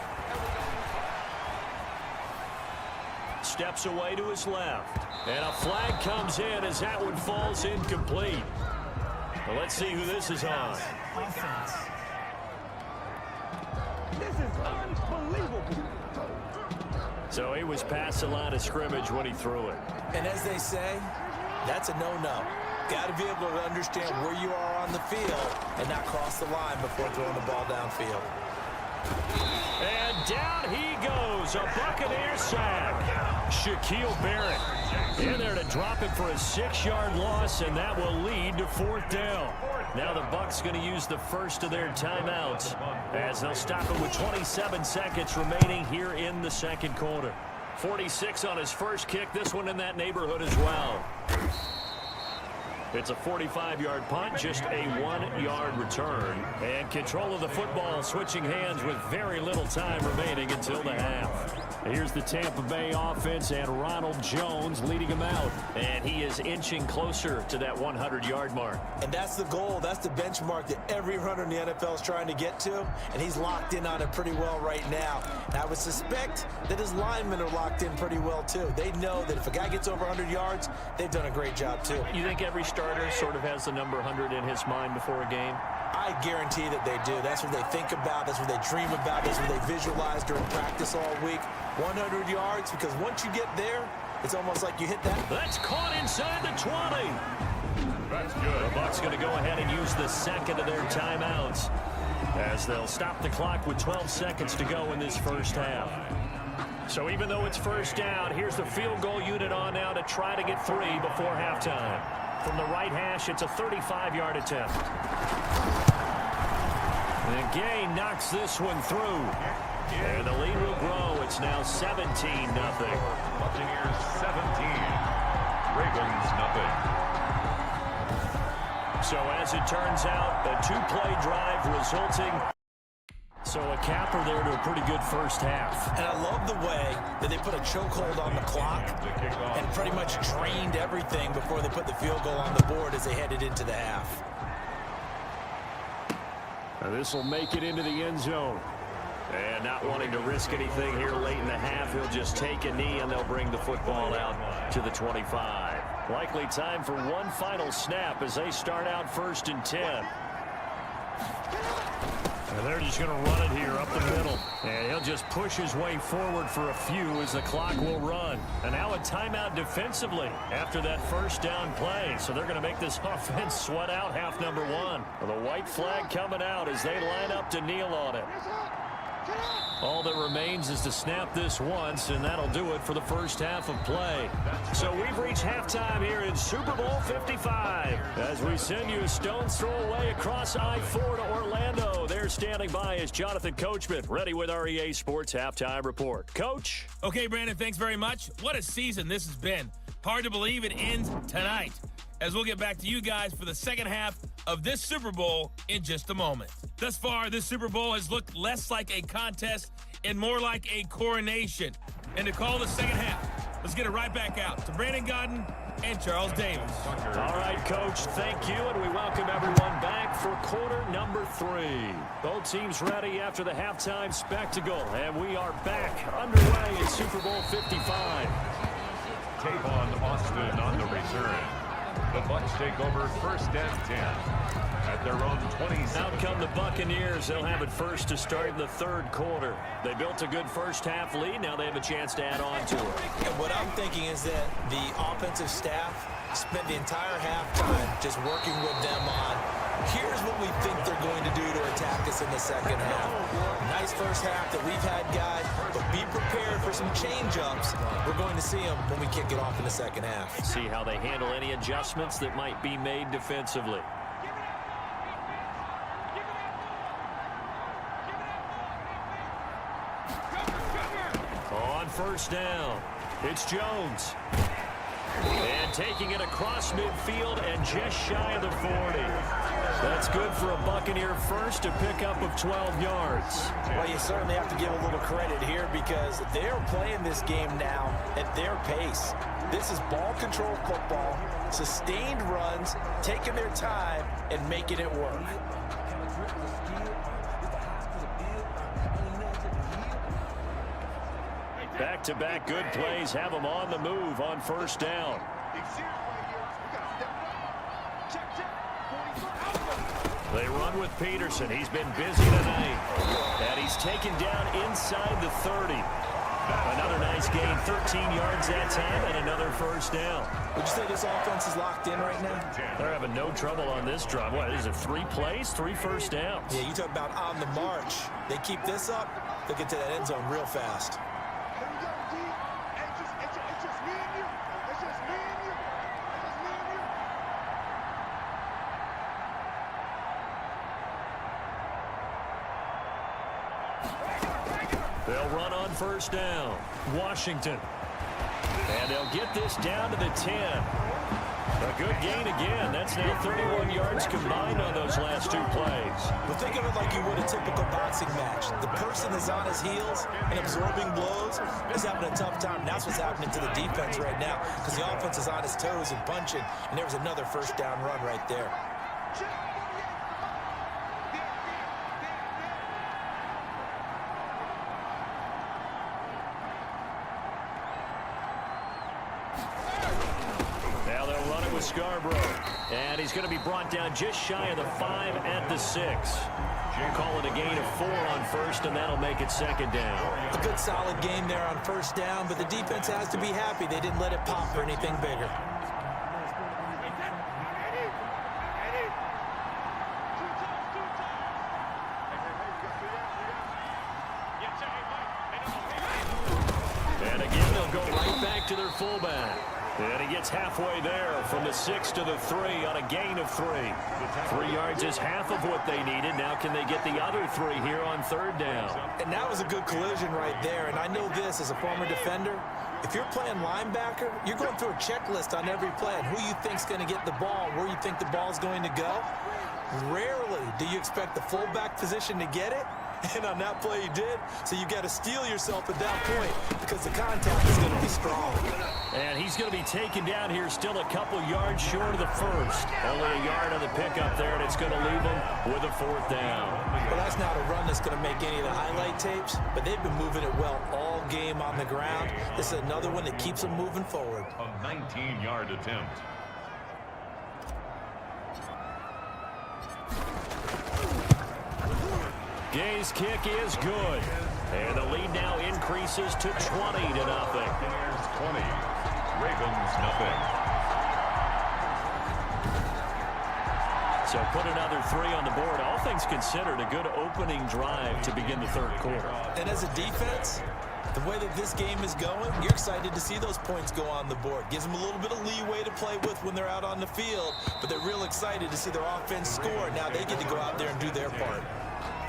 Steps away to his left. And a flag comes in as that one falls incomplete. Well, let's see who this is on. Offense. This is unbelievable. So he was past the line of scrimmage when he threw it. And as they say, that's a no-no. Got to be able to understand where you are on the field and not cross the line before throwing the ball downfield. And down he goes. A Buccaneers sack. Shaquille Barrett in there to drop it for a 6-yard loss, and that will lead to 4th down. Now the Bucs going to use the first of their timeouts as they'll stop it with 27 seconds remaining here in the second quarter. 46 on his first kick. This one in that neighborhood as well. It's a 45-yard punt, just a 1-yard return. And control of the football switching hands with very little time remaining until the half. Here's the Tampa Bay offense and Ronald Jones leading them out. And he is inching closer to that 100-yard mark. And that's the goal. That's the benchmark that every runner in the NFL is trying to get to. And he's locked in on it pretty well right now. And I would suspect that his linemen are locked in pretty well, too. They know that if a guy gets over 100 yards, they've done a great job, too. You think every starter sort of has the number 100 in his mind before a game? I guarantee that they do. That's what they think about. That's what they dream about. That's what they visualize during practice all week. 100 yards, because once you get there, it's almost like you hit that. That's caught inside the 20. That's good. The Bucs going to go ahead and use the second of their timeouts as they'll stop the clock with 12 seconds to go in this first half. So even though it's first down, here's the field goal unit on now to try to get 3 before halftime. From the right hash, it's a 35-yard attempt. And Gay knocks this one through. And the lead will grow. It's now 17-0. Buccaneers 17. Ravens nothing. So as it turns out, a 2-play drive resulting. So a capper there to a pretty good first half. And I love the way that they put a chokehold on the clock and pretty much drained everything before they put the field goal on the board as they headed into the half. Now this will make it into the end zone. And not wanting to risk anything here late in the half, he'll just take a knee and they'll bring the football out to the 25. Likely time for one final snap as they start out 1st and 10. And they're just going to run it here up the middle. And he'll just push his way forward for a few as the clock will run. And now a timeout defensively after that first down play. So they're going to make this offense sweat out half number 1. Well, the white flag coming out as they line up to kneel on it. All that remains is to snap this once, and that'll do it for the first half of play. So we've reached halftime here in Super Bowl 55. As we send you a stone's throw away across I-4 to Orlando. There standing by is Jonathan Coachman, ready with our EA Sports Halftime Report. Coach? Okay, Brandon, thanks very much. What a season this has been. Hard to believe it ends tonight, as we'll get back to you guys for the second half of this Super Bowl in just a moment. Thus far, this Super Bowl has looked less like a contest and more like a coronation. And to call the second half, let's get it right back out to Brandon Godden and Charles Davis. All right, Coach, thank you, and we welcome everyone back for quarter number 3. Both teams ready after the halftime spectacle, and we are back underway in Super Bowl 55. Tavon Austin on the return. The Bucs take over 1st and 10 at their own 20. Out come the Buccaneers. They'll have it first to start in the 3rd quarter. They built a good first half lead. Now they have a chance to add on to it. And what I'm thinking is that the offensive staff spent the entire halftime just working with them on, here's what we think they're going to do to attack us in the second half. Nice first half that we've had, guys, but be prepared for some change-ups. We're going to see them when we kick it off in the second half. See how they handle any adjustments that might be made defensively. On 1st down, it's Jones. And taking it across midfield and just shy of the 40. That's good for a Buccaneer first, a pickup of 12 yards. Well, you certainly have to give a little credit here because they're playing this game now at their pace. This is ball control football, sustained runs, taking their time and making it work. Back-to-back good plays have them on the move on 1st down. They run with Peterson. He's been busy tonight. And he's taken down inside the 30. Another nice gain, 13 yards that time, and another 1st down. Would you say this offense is locked in right now? They're having no trouble on this drive. What, is it 3 plays, 3 first downs? Yeah, you talk about on the march. They keep this up, they'll get to that end zone real fast. They'll run on 1st down. Washington. And they'll get this down to the 10. A good gain again. That's now 31 yards combined on those last 2 plays. But think of it like you would a typical boxing match. The person is on his heels and absorbing blows is having a tough time. That's what's happening to the defense right now because the offense is on his toes and punching, and there was another 1st down run right there. Scarborough, and he's going to be brought down just shy of the 5 at the 6. Call it a gain of 4 on 1st, and that'll make it 2nd down. A good solid game there on 1st down, but the defense has to be happy they didn't let it pop for anything bigger. And again, they'll go right back to their fullback. And he gets halfway there from the 6 to the 3 on a gain of 3. 3 yards is half of what they needed. Now can they get the other 3 here on 3rd down? And that was a good collision right there. And I know this as a former defender. If you're playing linebacker, you're going through a checklist on every play and who you think's going to get the ball, where you think the ball's going to go. Rarely do you expect the fullback position to get it. And on that play he did, so you got to steel yourself at that point because the contact is going to be strong. And he's going to be taken down here still a couple yards short of the first. Only a yard on the pickup there, and it's going to leave him with a 4th down. Well, that's not a run that's going to make any of the highlight tapes, but they've been moving it well all game on the ground. This is another one that keeps them moving forward. A 19-yard attempt. Gay's kick is good. And the lead now increases to 20-0. Buccaneers 20, Ravens nothing. So put another 3 on the board. All things considered, a good opening drive to begin the third quarter. And as a defense, the way that this game is going, you're excited to see those points go on the board. Gives them a little bit of leeway to play with when they're out on the field, but they're real excited to see their offense score. Now they get to go out there and do their part.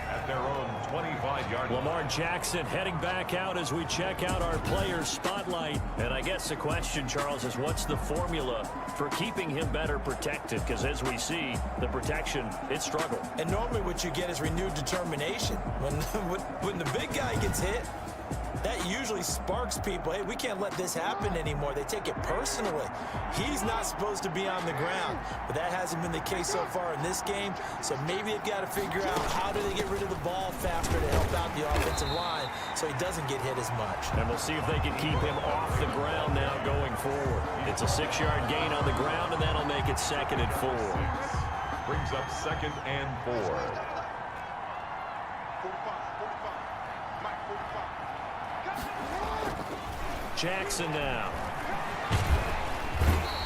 At their own 25-yard line. Lamar Jackson heading back out as we check out our players' spotlight. And I guess the question, Charles, is what's the formula for keeping him better protected? Because as we see, the protection, it struggled. And normally what you get is renewed determination. When the big guy gets hit, that usually sparks people. Hey, we can't let this happen anymore. They take it personally. He's not supposed to be on the ground, but that hasn't been the case so far in this game. So maybe they've got to figure out how do they get rid of the ball faster to help out the offensive line so he doesn't get hit as much. And we'll see if they can keep him off the ground now going forward. It's a 6-yard gain on the ground, and that'll make it 2nd and 4. Brings up 2nd and 4. Jackson now.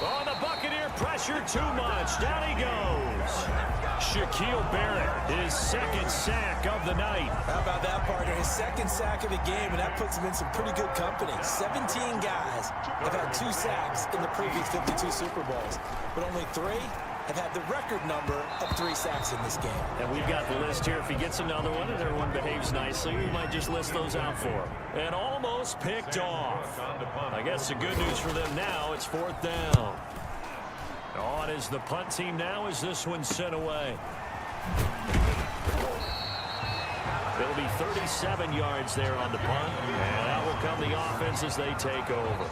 Oh, the Buccaneer pressure too much. Down he goes. Shaquille Barrett, his 2nd sack of the night. How about that, partner? His 2nd sack of the game, and that puts him in some pretty good company. 17 guys have had 2 sacks in the previous 52 Super Bowls, but only 3 have had the record number of 3 sacks in this game. And we've got the list here. If he gets another one and everyone behaves nicely, we might just list those out for him. And almost picked off. I guess the good news for them now, it's 4th down. On is the punt team now as this one's sent away. It'll be 37 yards there on the punt. And out will come the offense as they take over.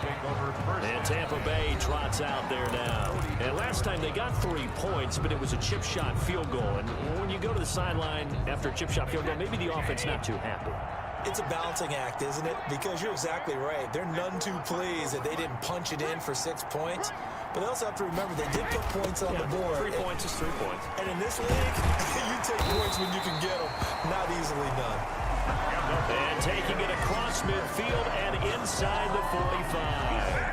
And Tampa Bay trots out there now. And last time they got 3 points, but it was a chip shot field goal. And when you go to the sideline after a chip shot field goal, maybe the offense not too happy. It's a balancing act, isn't it? Because you're exactly right. They're none too pleased that they didn't punch it in for 6 points. But they also have to remember they did put points on the board. 3 points is 3 points. And in this league, you take points when you can get them. Not easily done. And taking it across midfield and inside the 45.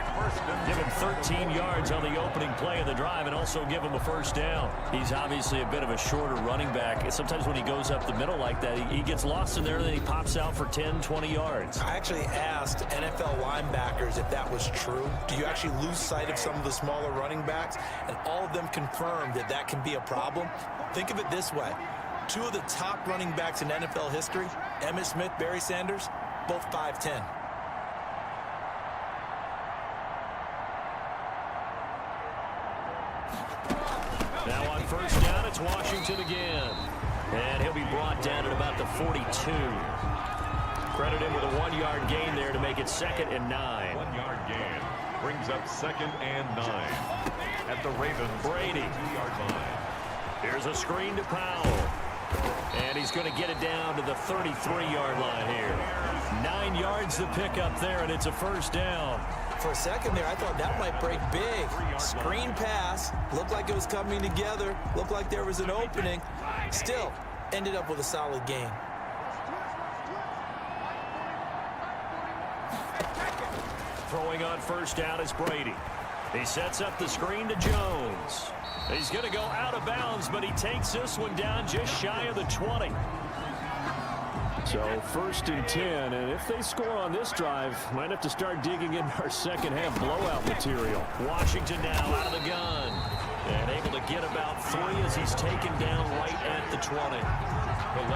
Give him 13 yards on the opening play of the drive and also give him a 1st down. He's obviously a bit of a shorter running back. Sometimes when he goes up the middle like that, he gets lost in there and then he pops out for 10, 20 yards. I actually asked NFL linebackers if that was true. Do you actually lose sight of some of the smaller running backs? And all of them confirmed that that can be a problem. Think of it this way. 2 of the top running backs in NFL history, Emmitt Smith, Barry Sanders, both 5'10". Now on 1st down, it's Washington again. And he'll be brought down at about the 42. Credit him with a 1-yard gain there to make it 2nd and 9. 1-yard gain brings up 2nd and 9. At the Ravens, Brady. 2-yard line. Here's a screen to Powell. And he's going to get it down to the 33-yard line here. 9 yards to pick up there, and it's a 1st down. For a second there, I thought that might break big. Screen pass. Looked like it was coming together. Looked like there was an opening. Still, ended up with a solid gain. Throwing on 1st down is Brady. He sets up the screen to Jones. He's going to go out of bounds, but he takes this one down just shy of the 20. So 1st and 10, and if they score on this drive, might have to start digging in our 2nd half blowout material. Washington now out of the gun, and able to get about 3 as he's taken down right at the 20.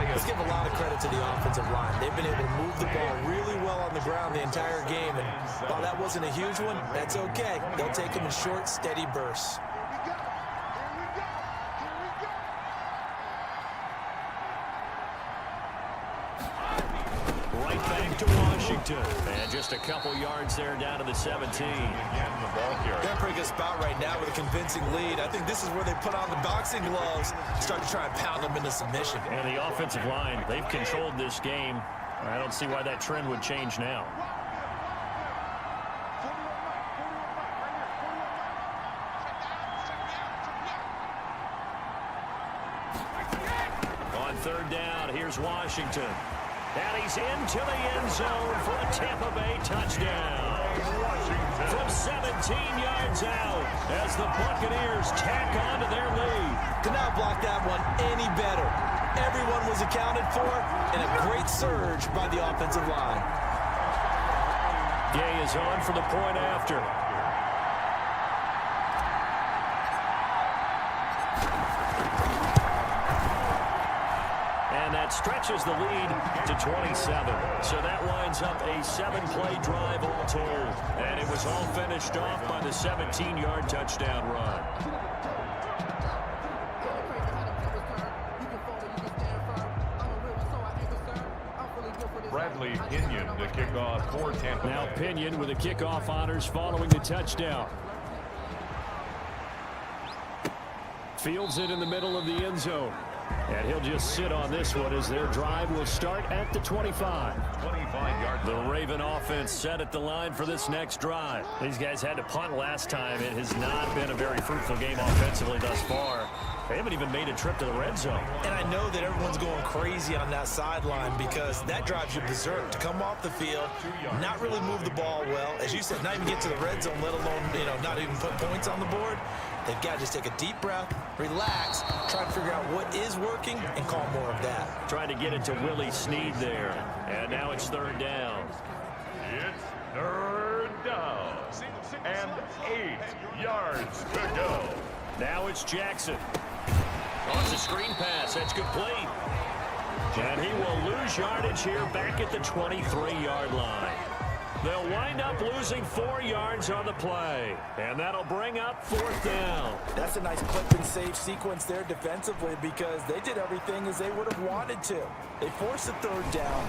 Let's give a lot of credit to the offensive line. They've been able to move the ball really well on the ground the entire game, and while that wasn't a huge one, that's okay. They'll take them in short, steady bursts. Right back to Washington. And just a couple yards there down to the 17. Again, the ball carrier. They're in a pretty good spot right now with a convincing lead. I think this is where they put on the boxing gloves, start to try and pound them into submission. And the offensive line, they've controlled this game. I don't see why that trend would change now. On third down, here's Washington. And he's into the end zone for a Tampa Bay touchdown. From 17 yards out as the Buccaneers tack on to their lead. Could not block that one any better. Everyone was accounted for, and a great surge by the offensive line. Gay is on for the point after. And that stretches the lead to 27. So that lines up a 7-play drive all told. And it was all finished off by the 17-yard touchdown run. Bradley Pinion to kick off for Tampa. Now Pinion with the kickoff honors following the touchdown. Fields it in the middle of the end zone. And he'll just sit on this one as their drive will start at the 25. 25-yard. The Raven offense set at the line for this next drive. These guys had to punt last time. It has not been a very fruitful game offensively thus far. They haven't even made a trip to the red zone. And I know that everyone's going crazy on that sideline because that drives you berserk to come off the field, not really move the ball well. As you said, not even get to the red zone, let alone, not even put points on the board. They've got to just take a deep breath, relax, try to figure out what is working, and call more of that. Trying to get it to Willie Snead there. And now it's third down. It's third down. And 8 yards to go. Now it's Jackson. Oh, it's a screen pass. That's complete. And he will lose yardage here back at the 23-yard line. They'll wind up losing 4 yards on the play. And that'll bring up fourth down. That's a nice clip and save sequence there defensively because they did everything as they would have wanted to. They forced the third down,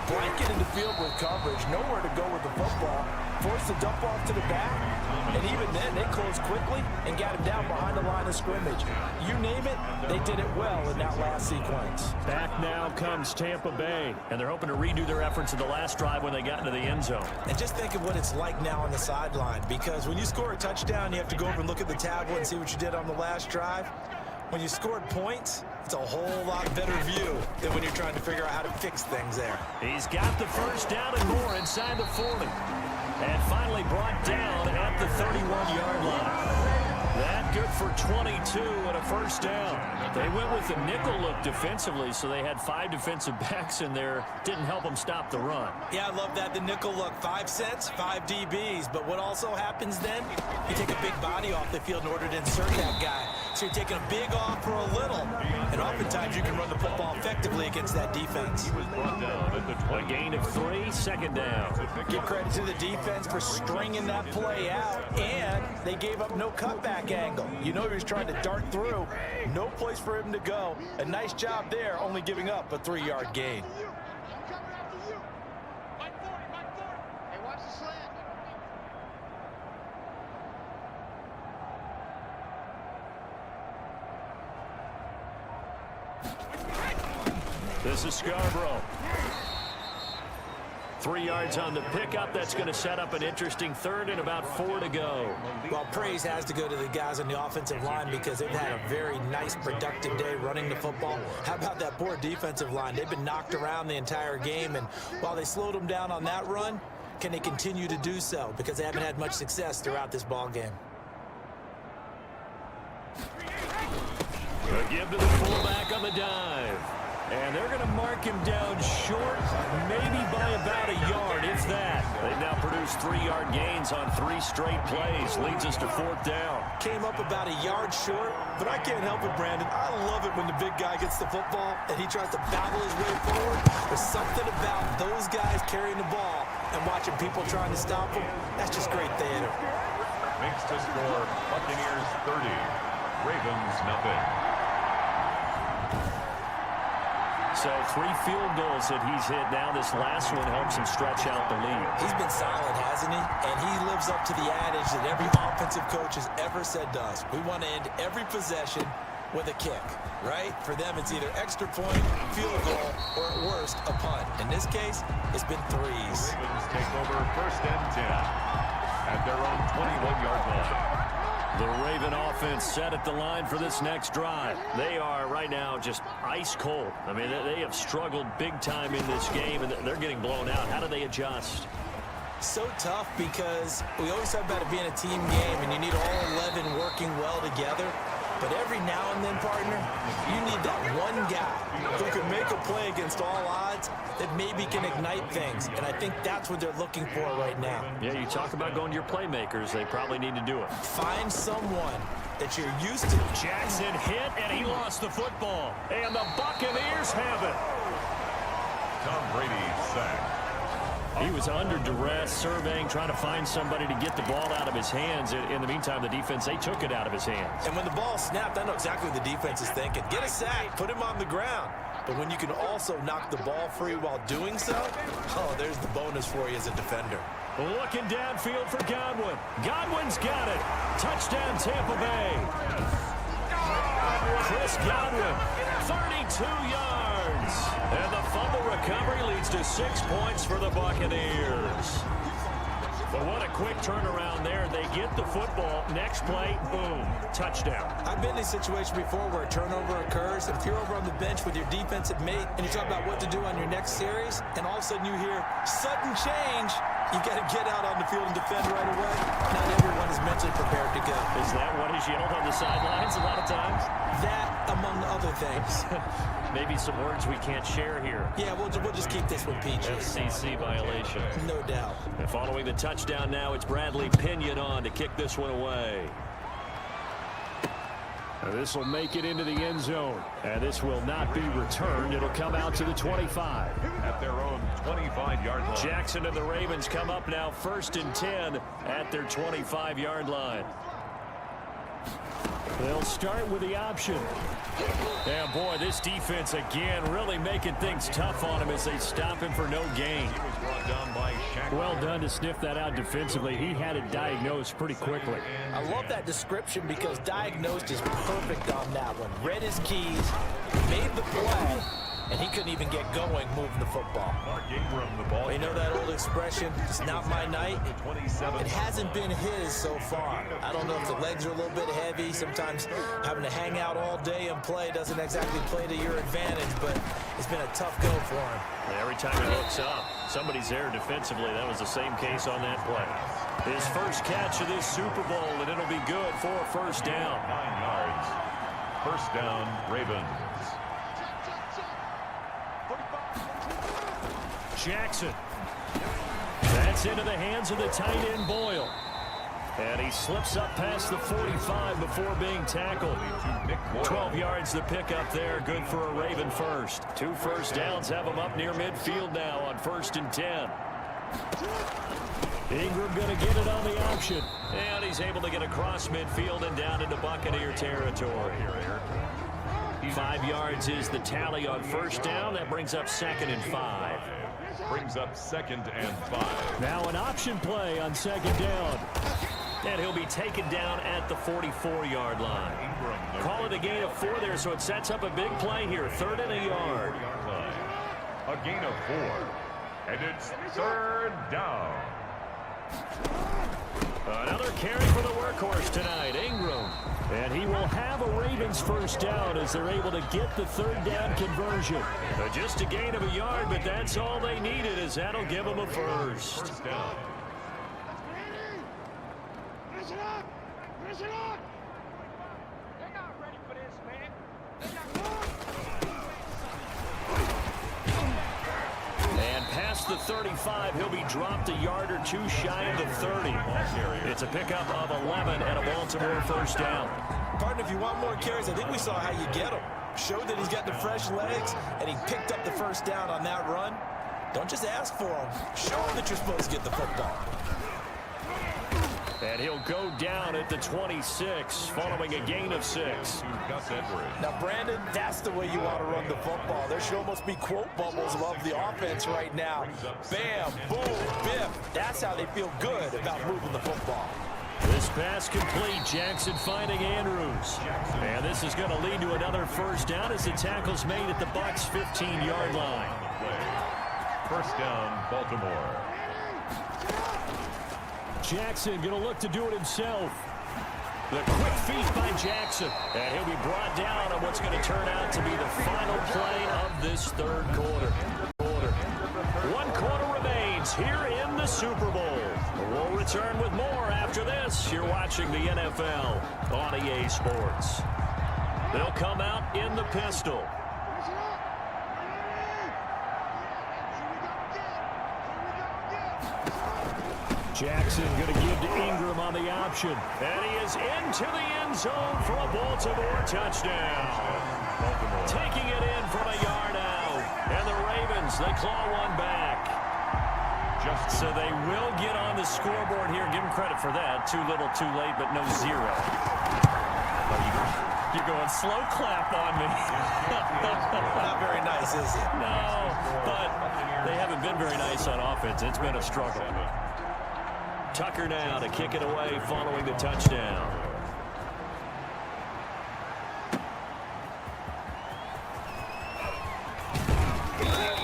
blanket into field with coverage, nowhere to go with the football, forced the dump off to the back, and even then they closed quickly and got him down behind the line of scrimmage. You name it, they did it well in that last sequence. Back now comes Tampa Bay. And they're hoping to redo their efforts in the last drive when they got into the end zone. And just think of what it's like now on the sideline, because when you score a touchdown, you have to go over and look at the tablet and see what you did on the last drive. When you scored points, it's a whole lot better view than when you're trying to figure out how to fix things there. He's got the first down and more inside the 40. And finally brought down at the 31-yard line. That good for 22 and a first down. They went with the nickel look defensively, so they had 5 defensive backs in there. Didn't help them stop the run. Yeah, I love that. The nickel look, 5 cents, 5 DBs. But what also happens then, you take a big body off the field in order to insert that guy. So you're taking a big off for a little. And oftentimes you can run the football effectively against that defense. A gain of 3, second down. Give credit to the defense for stringing that play out. And they gave up no cutback angle. You know he was trying to dart through. No place for him to go. A nice job there, only giving up a 3-yard gain. This is Scarborough. 3 yards on the pickup. That's going to set up an interesting third and about 4 to go. Well, praise has to go to the guys on the offensive line because they've had a very nice, productive day running the football. How about that poor defensive line? They've been knocked around the entire game, and while they slowed them down on that run, can they continue to do so? Because they haven't had much success throughout this ball game. A give to the fullback on the dive. And they're going to mark him down short, maybe by about a yard, if that. They've now produced 3-yard gains on 3 straight plays. Leads us to fourth down. Came up about a yard short, but I can't help it, Brandon. I love it when the big guy gets the football and he tries to battle his way forward. There's something about those guys carrying the ball and watching people trying to stop them. That's just great theater. Makes the score Buccaneers 30, Ravens nothing. So 3 field goals that he's hit now. This last one helps him stretch out the lead. He's been solid, hasn't he? And he lives up to the adage that every offensive coach has ever said to us. We want to end every possession with a kick, right? For them, it's either extra point, field goal, or at worst, a punt. In this case, it's been threes. Ravens take over 1st and 10 at their own 21-yard line. The Raven offense set at the line for this next drive. They are right now just ice cold. I mean, they have struggled big time in this game, and they're getting blown out. How do they adjust? So tough because we always talk about it being a team game, and you need all 11 working well together. But every now and then, partner, you need that one guy who can make a play against all odds that maybe can ignite things. And I think that's what they're looking for right now. Yeah, you talk about going to your playmakers. They probably need to do it. Find someone that you're used to. Jackson hit, and he lost the football. And the Buccaneers have it. Tom Brady sacked. He was under duress, surveying, trying to find somebody to get the ball out of his hands. In the meantime, the defense, they took it out of his hands. And when the ball snapped, I know exactly what the defense is thinking. Get a sack, put him on the ground. But when you can also knock the ball free while doing so, oh, there's the bonus for you as a defender. Looking downfield for Godwin. Godwin's got it. Touchdown, Tampa Bay. Chris Godwin, 32 yards. And the fumble recovery leads to 6 points for the Buccaneers. But what a quick turnaround there. They get the football. Next play, boom, touchdown. I've been in a situation before where a turnover occurs. If you're over on the bench with your defensive mate and you talk about what to do on your next series, and all of a sudden you hear sudden change, you got to get out on the field and defend right away. Not everyone is mentally prepared to go. Is that what is yelled on the sidelines a lot of times? That, among other things. Maybe some words we can't share here. Yeah, we'll just keep this one PG. FCC violation. No doubt. And following the touchdown now, it's Bradley Pinion on to kick this one away. This will make it into the end zone. And this will not be returned. It'll come out to the 25. At their own 25-yard line. Jackson and the Ravens come up now 1st and 10 at their 25-yard line. They'll start with the option. Yeah, boy, this defense again really making things tough on him as they stop him for no gain. He was brought down by Shaq. Well done to sniff that out defensively. He had it diagnosed pretty quickly. I love that description because diagnosed is perfect on that one. Read his keys, made the play, and he couldn't even get going moving the football. Mark Ingram, the ball. You know that old expression, it's not my night? It hasn't been his so far. I don't know if the legs are a little bit heavy. Sometimes having to hang out all day and play doesn't exactly play to your advantage, but it's been a tough go for him. Every time he looks up, somebody's there defensively. That was the same case on that play. His first catch of this Super Bowl, and it'll be good for a first down. 9 yards. First down, Ravens. Jackson. That's into the hands of the tight end Boyle. And he slips up past the 45 before being tackled. 12 yards to pick up there. Good for a Raven first. 2 first downs have him up near midfield now on 1st and 10. Ingram going to get it on the option. And he's able to get across midfield and down into Buccaneer territory. 5 yards is the tally on first down. That brings up 2nd and 5. Brings up 2nd and 5. Now an option play on 2nd down. And he'll be taken down at the 44-yard line. Call it a gain of 4 there, so it sets up a big play here. 3rd and a yard. A gain of 4. And it's 3rd down. Another carry for the workhorse tonight, Ingram. And he will have a Ravens first down as they're able to get the 3rd down conversion. Just a gain of a yard, but that's all they needed, as that'll give them a first. First down. Listen up! Listen up! They're not ready for this, man. And past the 35, he'll be dropped a yard or 2 shy of the 30. It's a pickup of 11 and a Baltimore first down. Partner, if you want more carries, I think we saw how you get them. Showed that he's got the fresh legs, and he picked up the first down on that run. Don't just ask for them. Show him that you're supposed to get the football. And he'll go down at the 26 following a gain of 6. Now, Brandon, that's the way you want to run the football. There should almost be quote bubbles above the offense right now. Bam, boom, biff. That's how they feel good about moving the football. This pass complete. Jackson finding Andrews. And this is going to lead to another first down as the tackle's made at the Bucs' 15-yard line. First down, Baltimore. Jackson going to look to do it himself. The quick feet by Jackson. And he'll be brought down on what's going to turn out to be the final play of this third quarter. One quarter remains here in the Super Bowl. We'll return with more after this. You're watching the NFL on EA Sports. They'll come out in the pistol. Jackson going to give to Ingram on the option. And he is into the end zone for a Baltimore touchdown. Taking it in from a yard out. And the Ravens, they claw one back. So they will get on the scoreboard here. Give them credit for that. Too little, too late, but no zero. You're going slow clap on me. Not very nice, is it? No, but they haven't been very nice on offense. It's been a struggle. Tucker now to kick it away following the touchdown.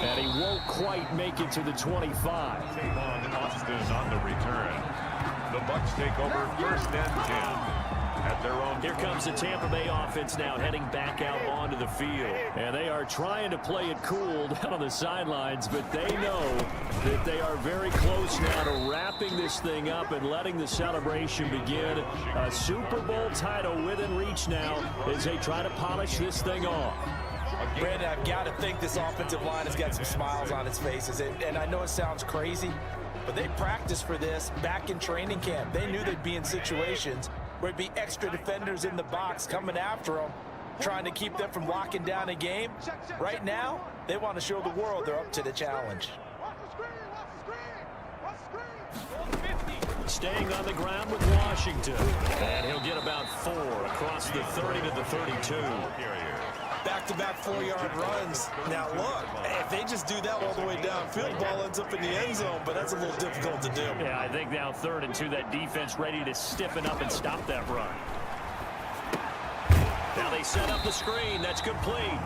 And he won't quite make it to the 25. Tavon Austin on the return. The Bucs take over first and 10. At their own. Here comes the Tampa Bay offense now heading back out onto the field. And they are trying to play it cool down on the sidelines, but they know that they are very close now to wrapping this thing up and letting the celebration begin. A Super Bowl title within reach now as they try to polish this thing off. Brandon, I've got to think this offensive line has got some smiles on its faces. And I know it sounds crazy, but they practiced for this back in training camp. They knew they'd be in situations where it'd be extra defenders in the box coming after them, trying to keep them from locking down a game. Right now, they want to show the world they're up to the challenge. Staying on the ground with Washington. And he'll get about 4 across the 30 to the 32. Back-to-back 4-yard runs. Now look, if they just do that all the way downfield, ball ends up in the end zone, but that's a little difficult to do. Yeah, I think now 3rd and 2, that defense ready to stiffen up and stop that run. Now they set up the screen. That's complete.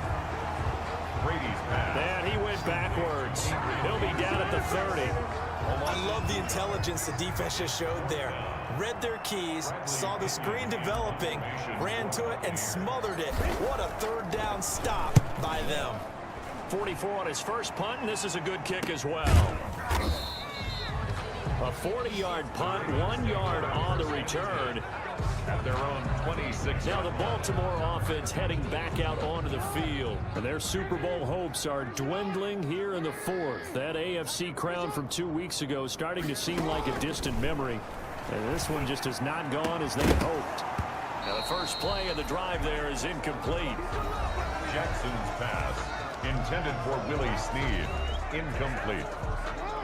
Brady's pass. And he went backwards. He'll be down at the 30. I love the intelligence the defense just showed there. Read their keys, saw the screen developing, ran to it, and smothered it. What a 3rd down stop by them. 44 on his first punt, and this is a good kick as well. A 40-yard punt, 1 yard on the return. At their own 26. Now the Baltimore offense heading back out onto the field. And their Super Bowl hopes are dwindling here in the 4th. That AFC crown from 2 weeks ago starting to seem like a distant memory. And this one just has not gone as they hoped. Now the first play of the drive there is incomplete. Jackson's pass, intended for Willie Snead, incomplete.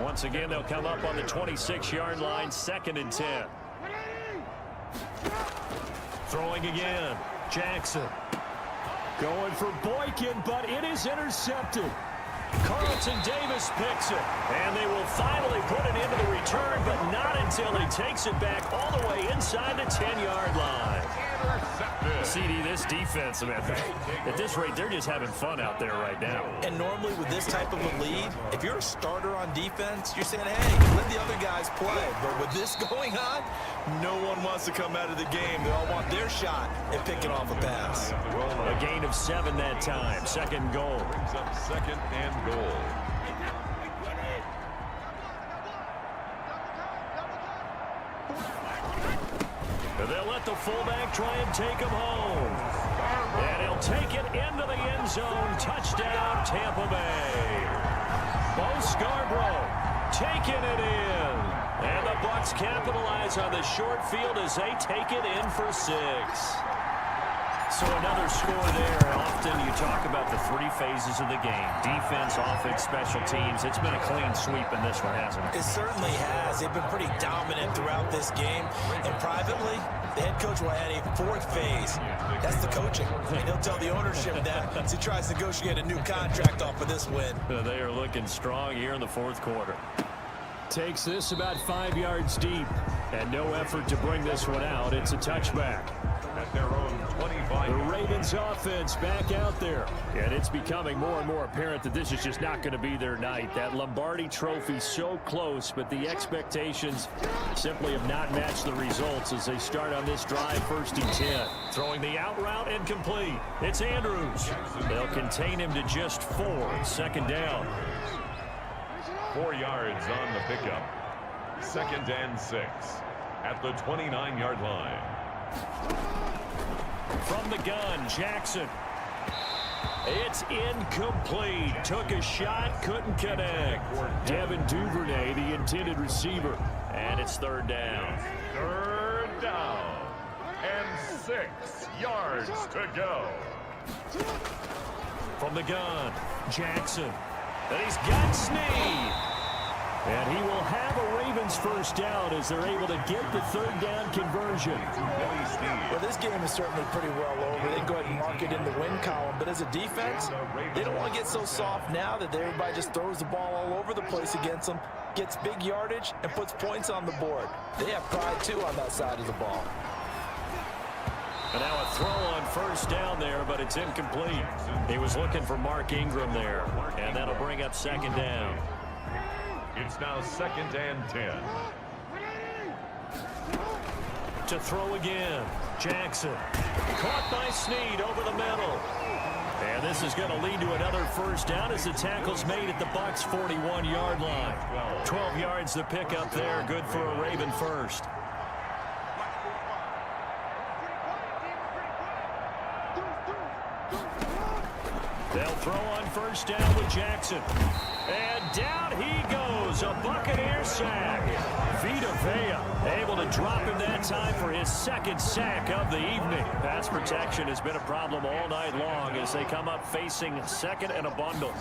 Once again, they'll come up on the 26-yard line, 2nd and 10. Throwing again. Jackson. Going for Boykin, but it is intercepted. Carlton Davis picks it. And they will finally put it into the return, but not until he takes it back all the way inside the 10-yard line. CD, this defense, man, at this rate, they're just having fun out there right now. And normally with this type of a lead, if you're a starter on defense, you're saying, hey, let the other guys play. But with this going on, no one wants to come out of the game. They all want their shot at picking off a pass. A gain of 7 that time. 2nd goal. Brings up 2nd and goal. They'll let the fullback try and take him home. And he'll take it into the end zone. Touchdown, Tampa Bay. Bo Scarborough taking it in. And the Bucs capitalize on the short field as they take it in for 6. So another score there. Often you talk about the three phases of the game. Defense, offense, special teams. It's been a clean sweep in this one, hasn't it? It certainly has. They've been pretty dominant throughout this game. And privately, the head coach will add a fourth phase. That's the coaching. And he'll tell the ownership that as he tries to negotiate a new contract off of this win. They are looking strong here in the fourth quarter. Takes this about 5 yards deep. And no effort to bring this one out. It's a touchback. At their own 25. The Ravens offense back out there. And it's becoming more and more apparent that this is just not going to be their night. That Lombardi trophy so close, but the expectations simply have not matched the results as they start on this drive, 1st and 10. Throwing the out route incomplete. It's Andrews. They'll contain him to just 4. 2nd down. 4 yards on the pickup. 2nd and 6 at the 29-yard line. From the gun, Jackson. It's incomplete. Took a shot, couldn't connect. Devin Duvernay, the intended receiver. And it's 3rd down. 3rd down. And 6 yards to go. From the gun, Jackson. And he's got Snead. And he will have a Ravens 1st down as they're able to get the 3rd down conversion. Well, this game is certainly pretty well over. They can go ahead and mark it in the win column. But as a defense, they don't want to get so soft now that everybody just throws the ball all over the place against them, gets big yardage, and puts points on the board. They have pride, too, on that side of the ball. And now a throw on 1st down there, but it's incomplete. He was looking for Mark Ingram there, and that'll bring up 2nd down. It's now 2nd and 10. To throw again, Jackson. Caught by Snead over the middle. And this is going to lead to another 1st down as the tackle's made at the Bucs' 41-yard line. 12 yards to pick up there, good for a Raven 1st. They'll throw on 1st down with Jackson. And down he goes, a Buccaneers sack. Vita Vea able to drop him that time for his 2nd sack of the evening. Pass protection has been a problem all night long as they come up facing 2nd and a bundle.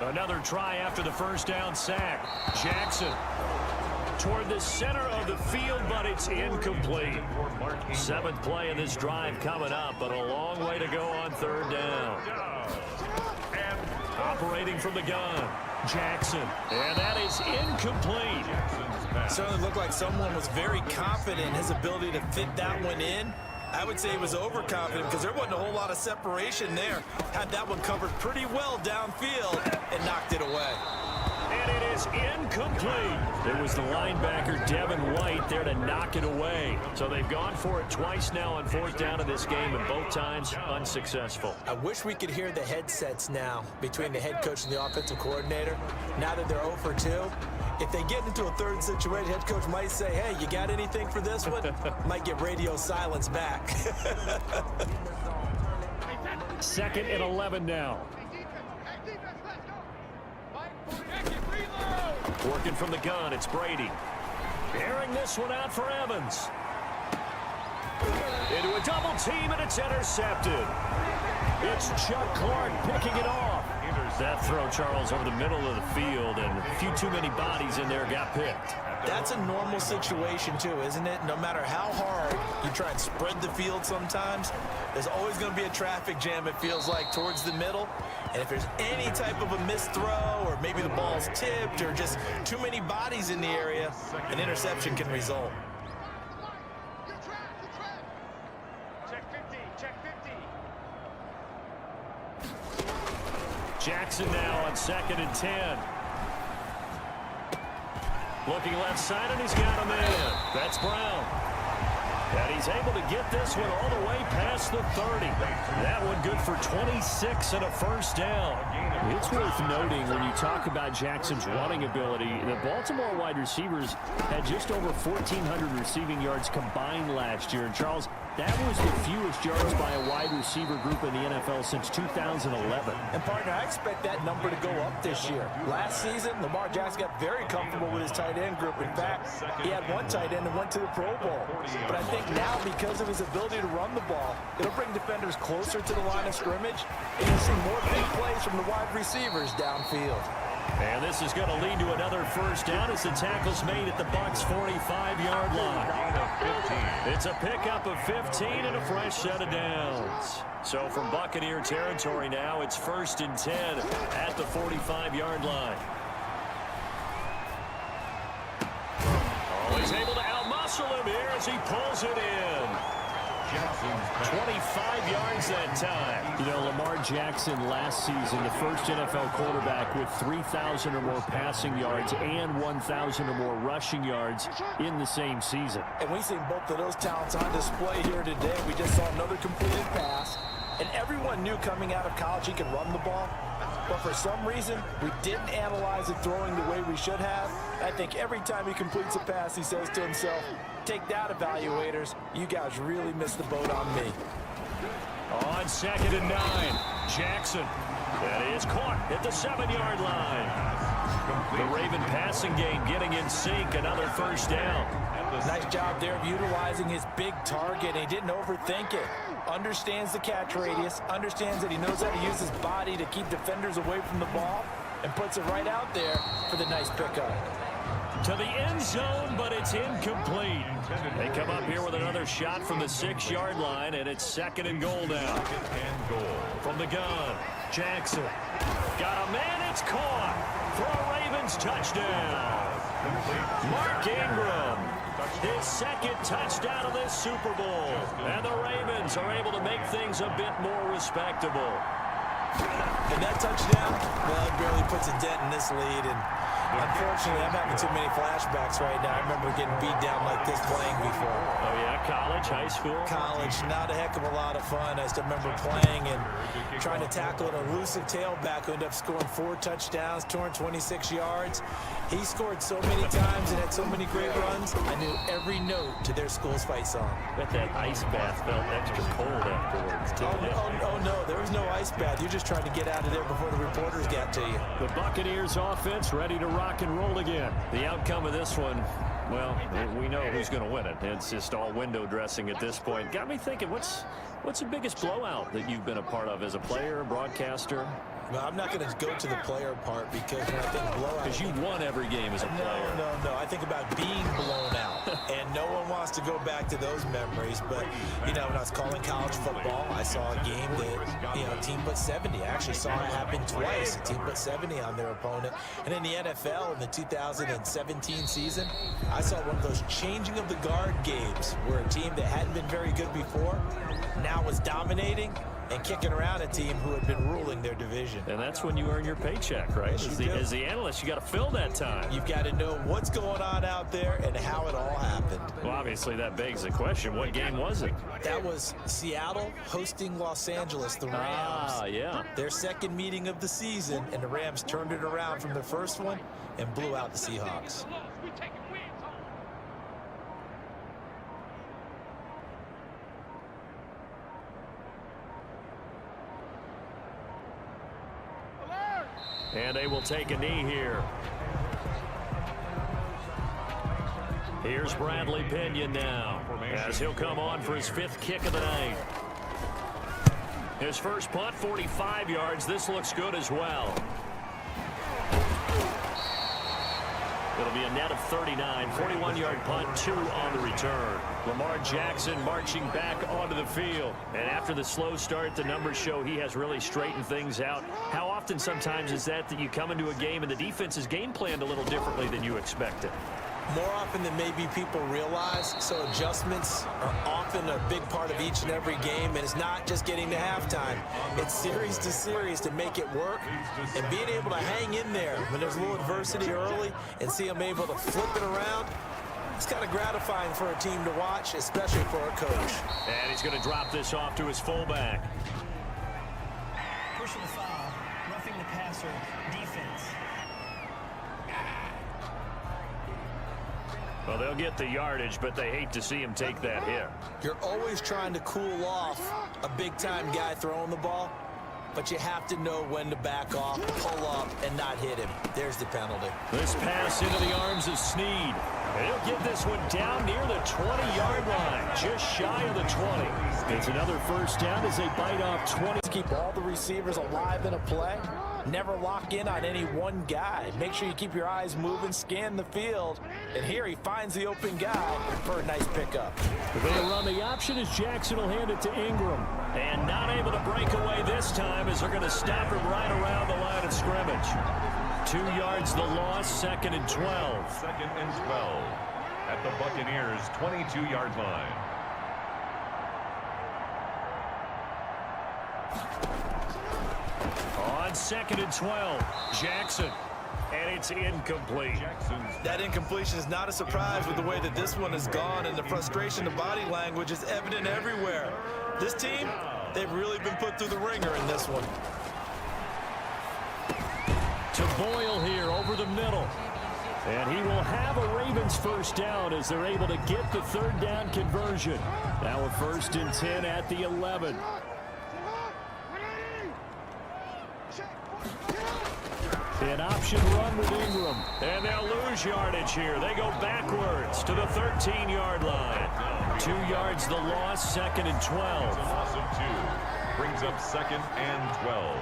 Another try after the 1st down sack. Jackson toward the center of the field, but it's incomplete. 7th play of this drive coming up, but a long way to go on 3rd down. Operating from the gun, Jackson, and that is incomplete. Certainly looked like someone was very confident in his ability to fit that one in. I would say he was overconfident because there wasn't a whole lot of separation there. Had that one covered pretty well downfield and knocked it away. And it is incomplete. It was the linebacker, Devin White, there to knock it away. So they've gone for it twice now on 4th down in this game, and both times unsuccessful. I wish we could hear the headsets now between the head coach and the offensive coordinator. Now that they're 0 for 2, if they get into a 3rd situation, head coach might say, hey, you got anything for this one? Might get radio silence back. 2nd and 11 now. Working from the gun, it's Brady. Airing this one out for Evans. Into a double team, and it's intercepted. It's Chuck Clark picking it off. That throw, Charles, over the middle of the field, and a few too many bodies in there got picked. That's a normal situation, too, isn't it? No matter how hard you try and spread the field sometimes, there's always going to be a traffic jam, it feels like, towards the middle. And if there's any type of a missed throw, or maybe the ball's tipped, or just too many bodies in the area, an interception can result. Check 50, check 50. Jackson now on 2nd and 10. Looking left side, and he's got him in. That's Brown. And he's able to get this one all the way past the 30. That one good for 26 and a 1st down. It's worth noting when you talk about Jackson's running ability, the Baltimore wide receivers had just over 1,400 receiving yards combined last year. And Charles, That was the fewest yards by a wide receiver group in the NFL since 2011. And, partner, I expect that number to go up this year. Last season, Lamar Jackson got very comfortable with his tight end group. In fact, he had one tight end and went to the Pro Bowl. But I think now, because of his ability to run the ball, it'll bring defenders closer to the line of scrimmage, and you'll see more big plays from the wide receivers downfield. And this is going to lead to another first down as the tackle's made at the Bucs' 45-yard line. It's a pickup of 15 and a fresh set of downs. So from Buccaneer territory now, it's 1st and 10 at the 45-yard line. Oh, he's able to outmuscle him here as he pulls it in. 25 yards that time. You know, Lamar Jackson last season, the first NFL quarterback with 3,000 or more passing yards and 1,000 or more rushing yards in the same season. And we've seen both of those talents on display here today. We just saw another completed pass. And everyone knew coming out of college he could run the ball. But for some reason, we didn't analyze it throwing the way we should have. I think every time he completes a pass, he says to himself, take that, evaluators. You guys really missed the boat on me. On 2nd and 9, Jackson. That is caught at the 7-yard line. The Raven passing game getting in sync. Another first down. Nice job there of utilizing his big target. He didn't overthink it. Understands the catch radius. Understands that he knows how to use his body to keep defenders away from the ball. And puts it right out there for the nice pickup. To the end zone, but it's incomplete. They come up here with another shot from the 6-yard line, and it's 2nd and goal now. From the gun, Jackson. Got a man, it's caught for a Ravens touchdown. Mark Ingram, his 2nd touchdown of this Super Bowl. And the Ravens are able to make things a bit more respectable. And that touchdown, well, it barely puts a dent in this lead. And unfortunately, I'm having too many flashbacks right now. I remember getting beat down like this playing before. Oh, yeah? College, high school? College, not a heck of a lot of fun. I still remember playing and trying to tackle an elusive tailback who ended up scoring 4 touchdowns, 226 yards. He scored so many times and had so many great runs, I knew every note to their school's fight song. Bet that ice bath felt extra cold afterwards, too. Oh, no, there was no ice bath. You're just trying to get out of there before the reporters got to you. The Buccaneers offense ready to rock and roll again. The outcome of this one, well, we know who's going to win it. It's just all window dressing at this point. Got me thinking, what's the biggest blowout that you've been a part of as a player, broadcaster? Well, I'm not going to go to the player part because when I think blowout... Because you won every game as a player. No. I think about being blown out. And no one wants to go back to those memories. But, you know, when I was calling college football, I saw a game that, you know, a team put 70. I actually saw it happen twice. A team put 70 on their opponent. And in the NFL, in the 2017 season, I saw one of those changing of the guard games where a team that hadn't been very good before now was dominating and kicking around a team who had been ruling their division. And that's when you earn your paycheck, right? Yes, As the analyst, you got to fill that time. You've got to know what's going on out there and how it all happened. Well, obviously, that begs the question, what game was it? That was Seattle hosting Los Angeles, the Rams. Ah, yeah. Their 2nd meeting of the season, and the Rams turned it around from the first one and blew out the Seahawks. And they will take a knee here. Here's Bradley Pinion now, as he'll come on for his 5th kick of the night. His first punt, 45 yards. This looks good as well. It'll be a net of 39, 41-yard punt, 2 on the return. Lamar Jackson marching back onto the field. And after the slow start, the numbers show he has really straightened things out. How often sometimes is that you come into a game and the defense is game planned a little differently than you expected? More often than maybe people realize, so adjustments are often a big part of each and every game, and it's not just getting to halftime. It's series to series to make it work, and being able to hang in there when there's a little adversity early and see them able to flip it around, it's kind of gratifying for a team to watch, especially for a coach. And he's going to drop this off to his fullback. Pushing the foul, roughing the passer, defense. Well, they'll get the yardage, but they hate to see him take that hit. You're always trying to cool off a big-time guy throwing the ball, but you have to know when to back off, pull up, and not hit him. There's the penalty. This pass into the arms of Snead. And he'll get this one down near the 20-yard line, just shy of the 20. It's another first down as they bite off 20. Keep all the receivers alive in a play. Never lock in on any one guy. Make sure you keep your eyes moving, scan the field. And here he finds the open guy for a nice pickup. They'll run the option as Jackson will hand it to Ingram. And not able to break away this time as they're going to stop him right around the line of scrimmage. 2 yards the loss, 2nd and 12. 2nd and 12 at the Buccaneers' 22-yard line. On 2nd and 12, Jackson. And it's incomplete. That incompletion is not a surprise with the way that this one has gone, and the frustration, the body language is evident everywhere. This team, they've really been put through the ringer in this one. To Boyle here over the middle. And he will have a Ravens first down as they're able to get the 3rd down conversion. Now a 1st and 10 at the 11. An option run with Ingram. And they'll lose yardage here. They go backwards to the 13-yard line. 2 yards the loss, 2nd and 12. Loss of 2 brings up 2nd and 12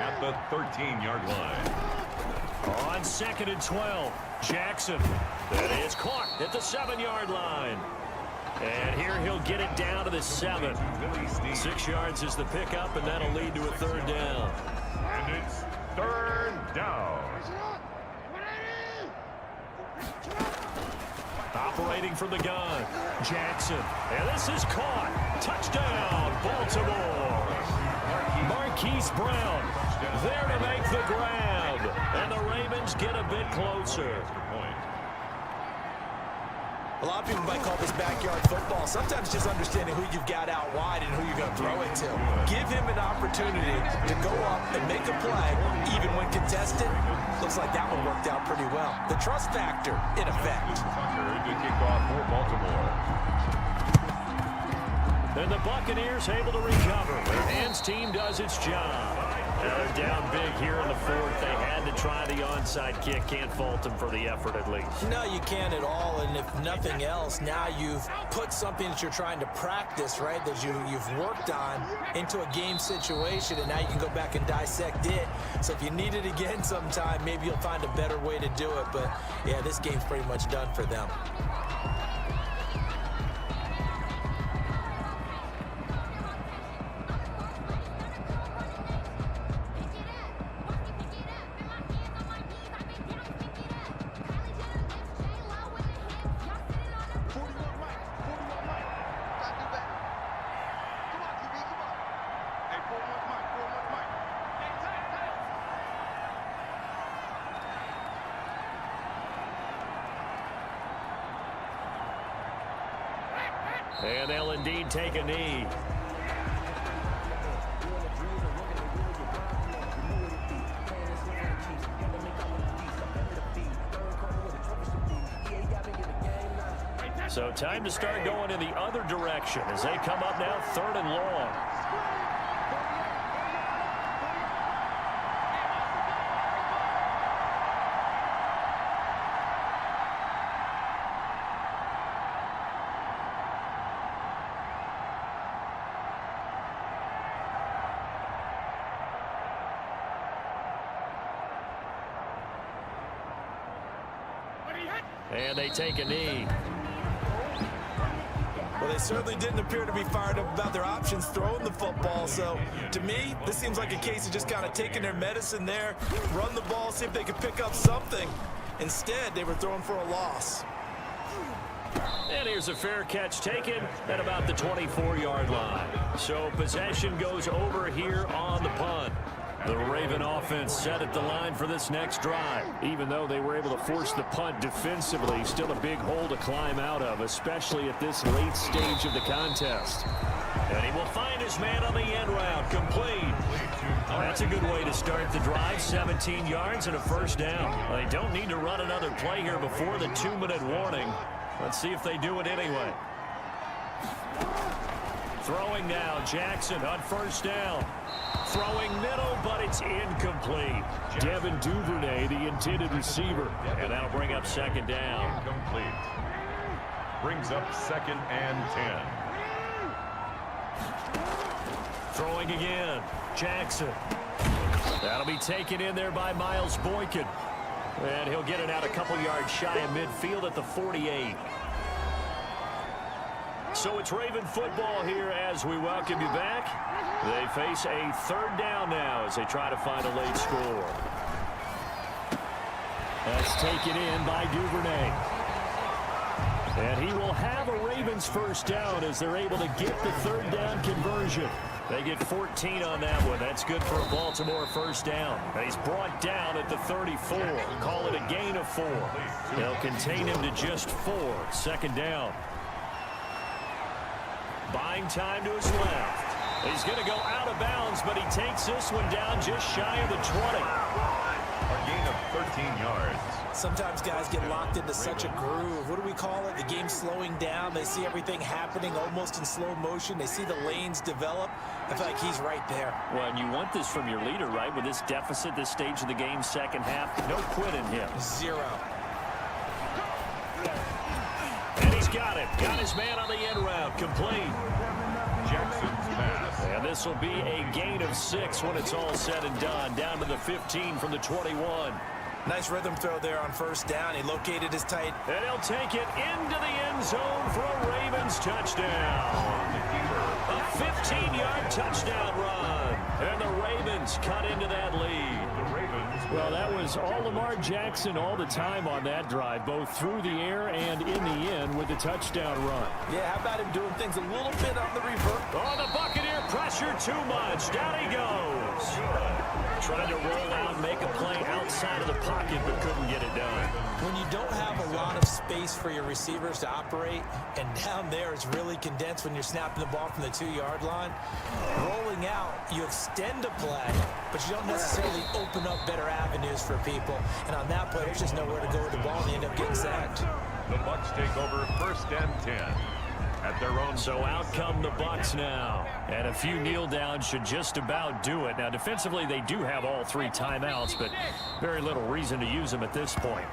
at the 13-yard line. On 2nd and 12, Jackson. That is caught at the 7-yard line. And here he'll get it down to the 7. 6 yards is the pickup, and that'll lead to a 3rd down. And it's 3rd down. Operating from the gun, Jackson. And this is caught. Touchdown, Baltimore. Marquise Brown there to make the grab. And the Ravens get a bit closer. A lot of people might call this backyard football. Sometimes just understanding who you've got out wide and who you're going to throw it to. Give him an opportunity to go up and make a play, even when contested. Looks like that one worked out pretty well. The trust factor, in effect. To kick off for Baltimore. And the Buccaneers able to recover. Their hands team does its job. Now they're down big here in the 4th. They had to try the onside kick. Can't fault them for the effort at least. No, you can't at all. And if nothing else, now you've put something that you're trying to practice, right, that you've worked on into a game situation, and now you can go back and dissect it. So if you need it again sometime, maybe you'll find a better way to do it. But, yeah, this game's pretty much done for them. And they'll indeed take a knee. So time to start going in the other direction as they come up now 3rd and long. And they take a knee. Well, they certainly didn't appear to be fired up about their options throwing the football. So, to me, this seems like a case of just kind of taking their medicine there, run the ball, see if they could pick up something. Instead, they were throwing for a loss. And here's a fair catch taken at about the 24-yard line. So possession goes over here on the punt. The Raven offense set at the line for this next drive. Even though they were able to force the punt defensively, still a big hole to climb out of, especially at this late stage of the contest. And he will find his man on the end route, complete. That's a good way to start the drive, 17 yards and a first down. They don't need to run another play here before the 2-minute warning. Let's see if they do it anyway. Throwing now, Jackson on first down. Throwing middle, but it's incomplete. Devin Duvernay, the intended receiver. And that'll bring up second down. Incomplete. Brings up second and 10. Throwing again, Jackson. That'll be taken in there by Miles Boykin. And he'll get it out a couple yards shy of midfield at the 48. So it's Raven football here as we welcome you back. They face a third down now as they try to find a late score. That's taken in by Duvernay. And he will have a Ravens first down as they're able to get the third down conversion. They get 14 on that one. That's good for a Baltimore first down. And he's brought down at the 34. Call it a gain of 4. They'll contain him to just 4. Second down. Buying time to his left. He's going to go out of bounds, but he takes this one down just shy of the 20. A gain of 13 yards. Sometimes guys get locked into such a groove. What do we call it? The game's slowing down. They see everything happening almost in slow motion. They see the lanes develop. I feel like he's right there. Well, and you want this from your leader, right? With this deficit, this stage of the game, second half, no quit in him. 0. And he's got it. Got his man on the end route. Complete. Jackson's pass. And this will be a gain of 6 when it's all said and done. Down to the 15 from the 21. Nice rhythm throw there on first down. He located his tight. And he'll take it into the end zone for a Ravens touchdown. A 15-yard touchdown run. And the Ravens cut into that lead. Well, that was all Lamar Jackson all the time on that drive, both through the air and in the end with the touchdown run. Yeah, how about him doing things a little bit on the revert? Oh, the Buccaneer pressure too much. Down he goes. Trying to roll out, make a play outside of the pocket, but couldn't get it done. When you don't have a lot of space for your receivers to operate, and down there it's really condensed when you're snapping the ball from the 2-yard line, rolling out, you extend a play, but you don't necessarily open up better avenues for people. And on that play, there's just nowhere to go with the ball, and they end up getting sacked. The Bucs take over first and 10 at their own. So out come the Bucs now. And a few kneel downs should just about do it. Now, defensively, they do have all 3 timeouts, but very little reason to use them at this point.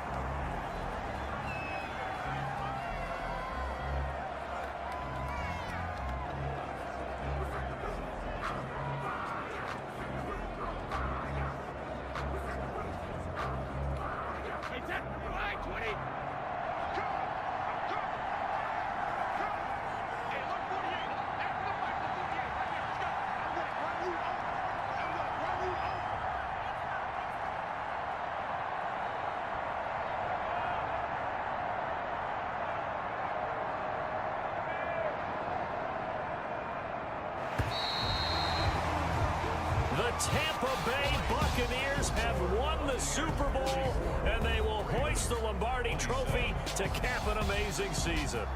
The Tampa Bay Buccaneers have won the Super Bowl, and they will hoist the Lombardi Trophy to cap an amazing season.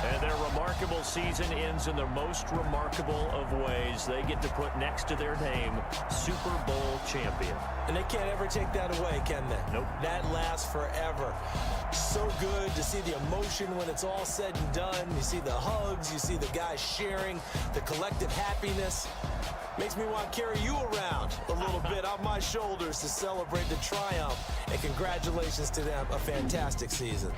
And their remarkable season ends in the most remarkable of ways. They get to put next to their name, Super Bowl champion. And they can't ever take that away, can they? Nope. That lasts forever. So good to see the emotion when it's all said and done. You see the hugs, you see the guys sharing, the collective happiness. Makes me want to carry you around a little bit on my shoulders to celebrate the triumph. And congratulations to them, a fantastic season.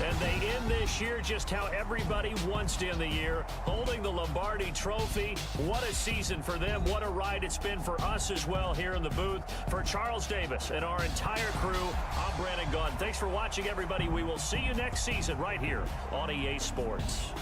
And they end this year just how everybody wants to end the year, holding the Lombardi Trophy. What a season for them. What a ride it's been for us as well here in the booth. For Charles Davis and our entire crew, I'm Brandon Gaudin. Thanks for watching, everybody. We will see you next season right here on EA Sports.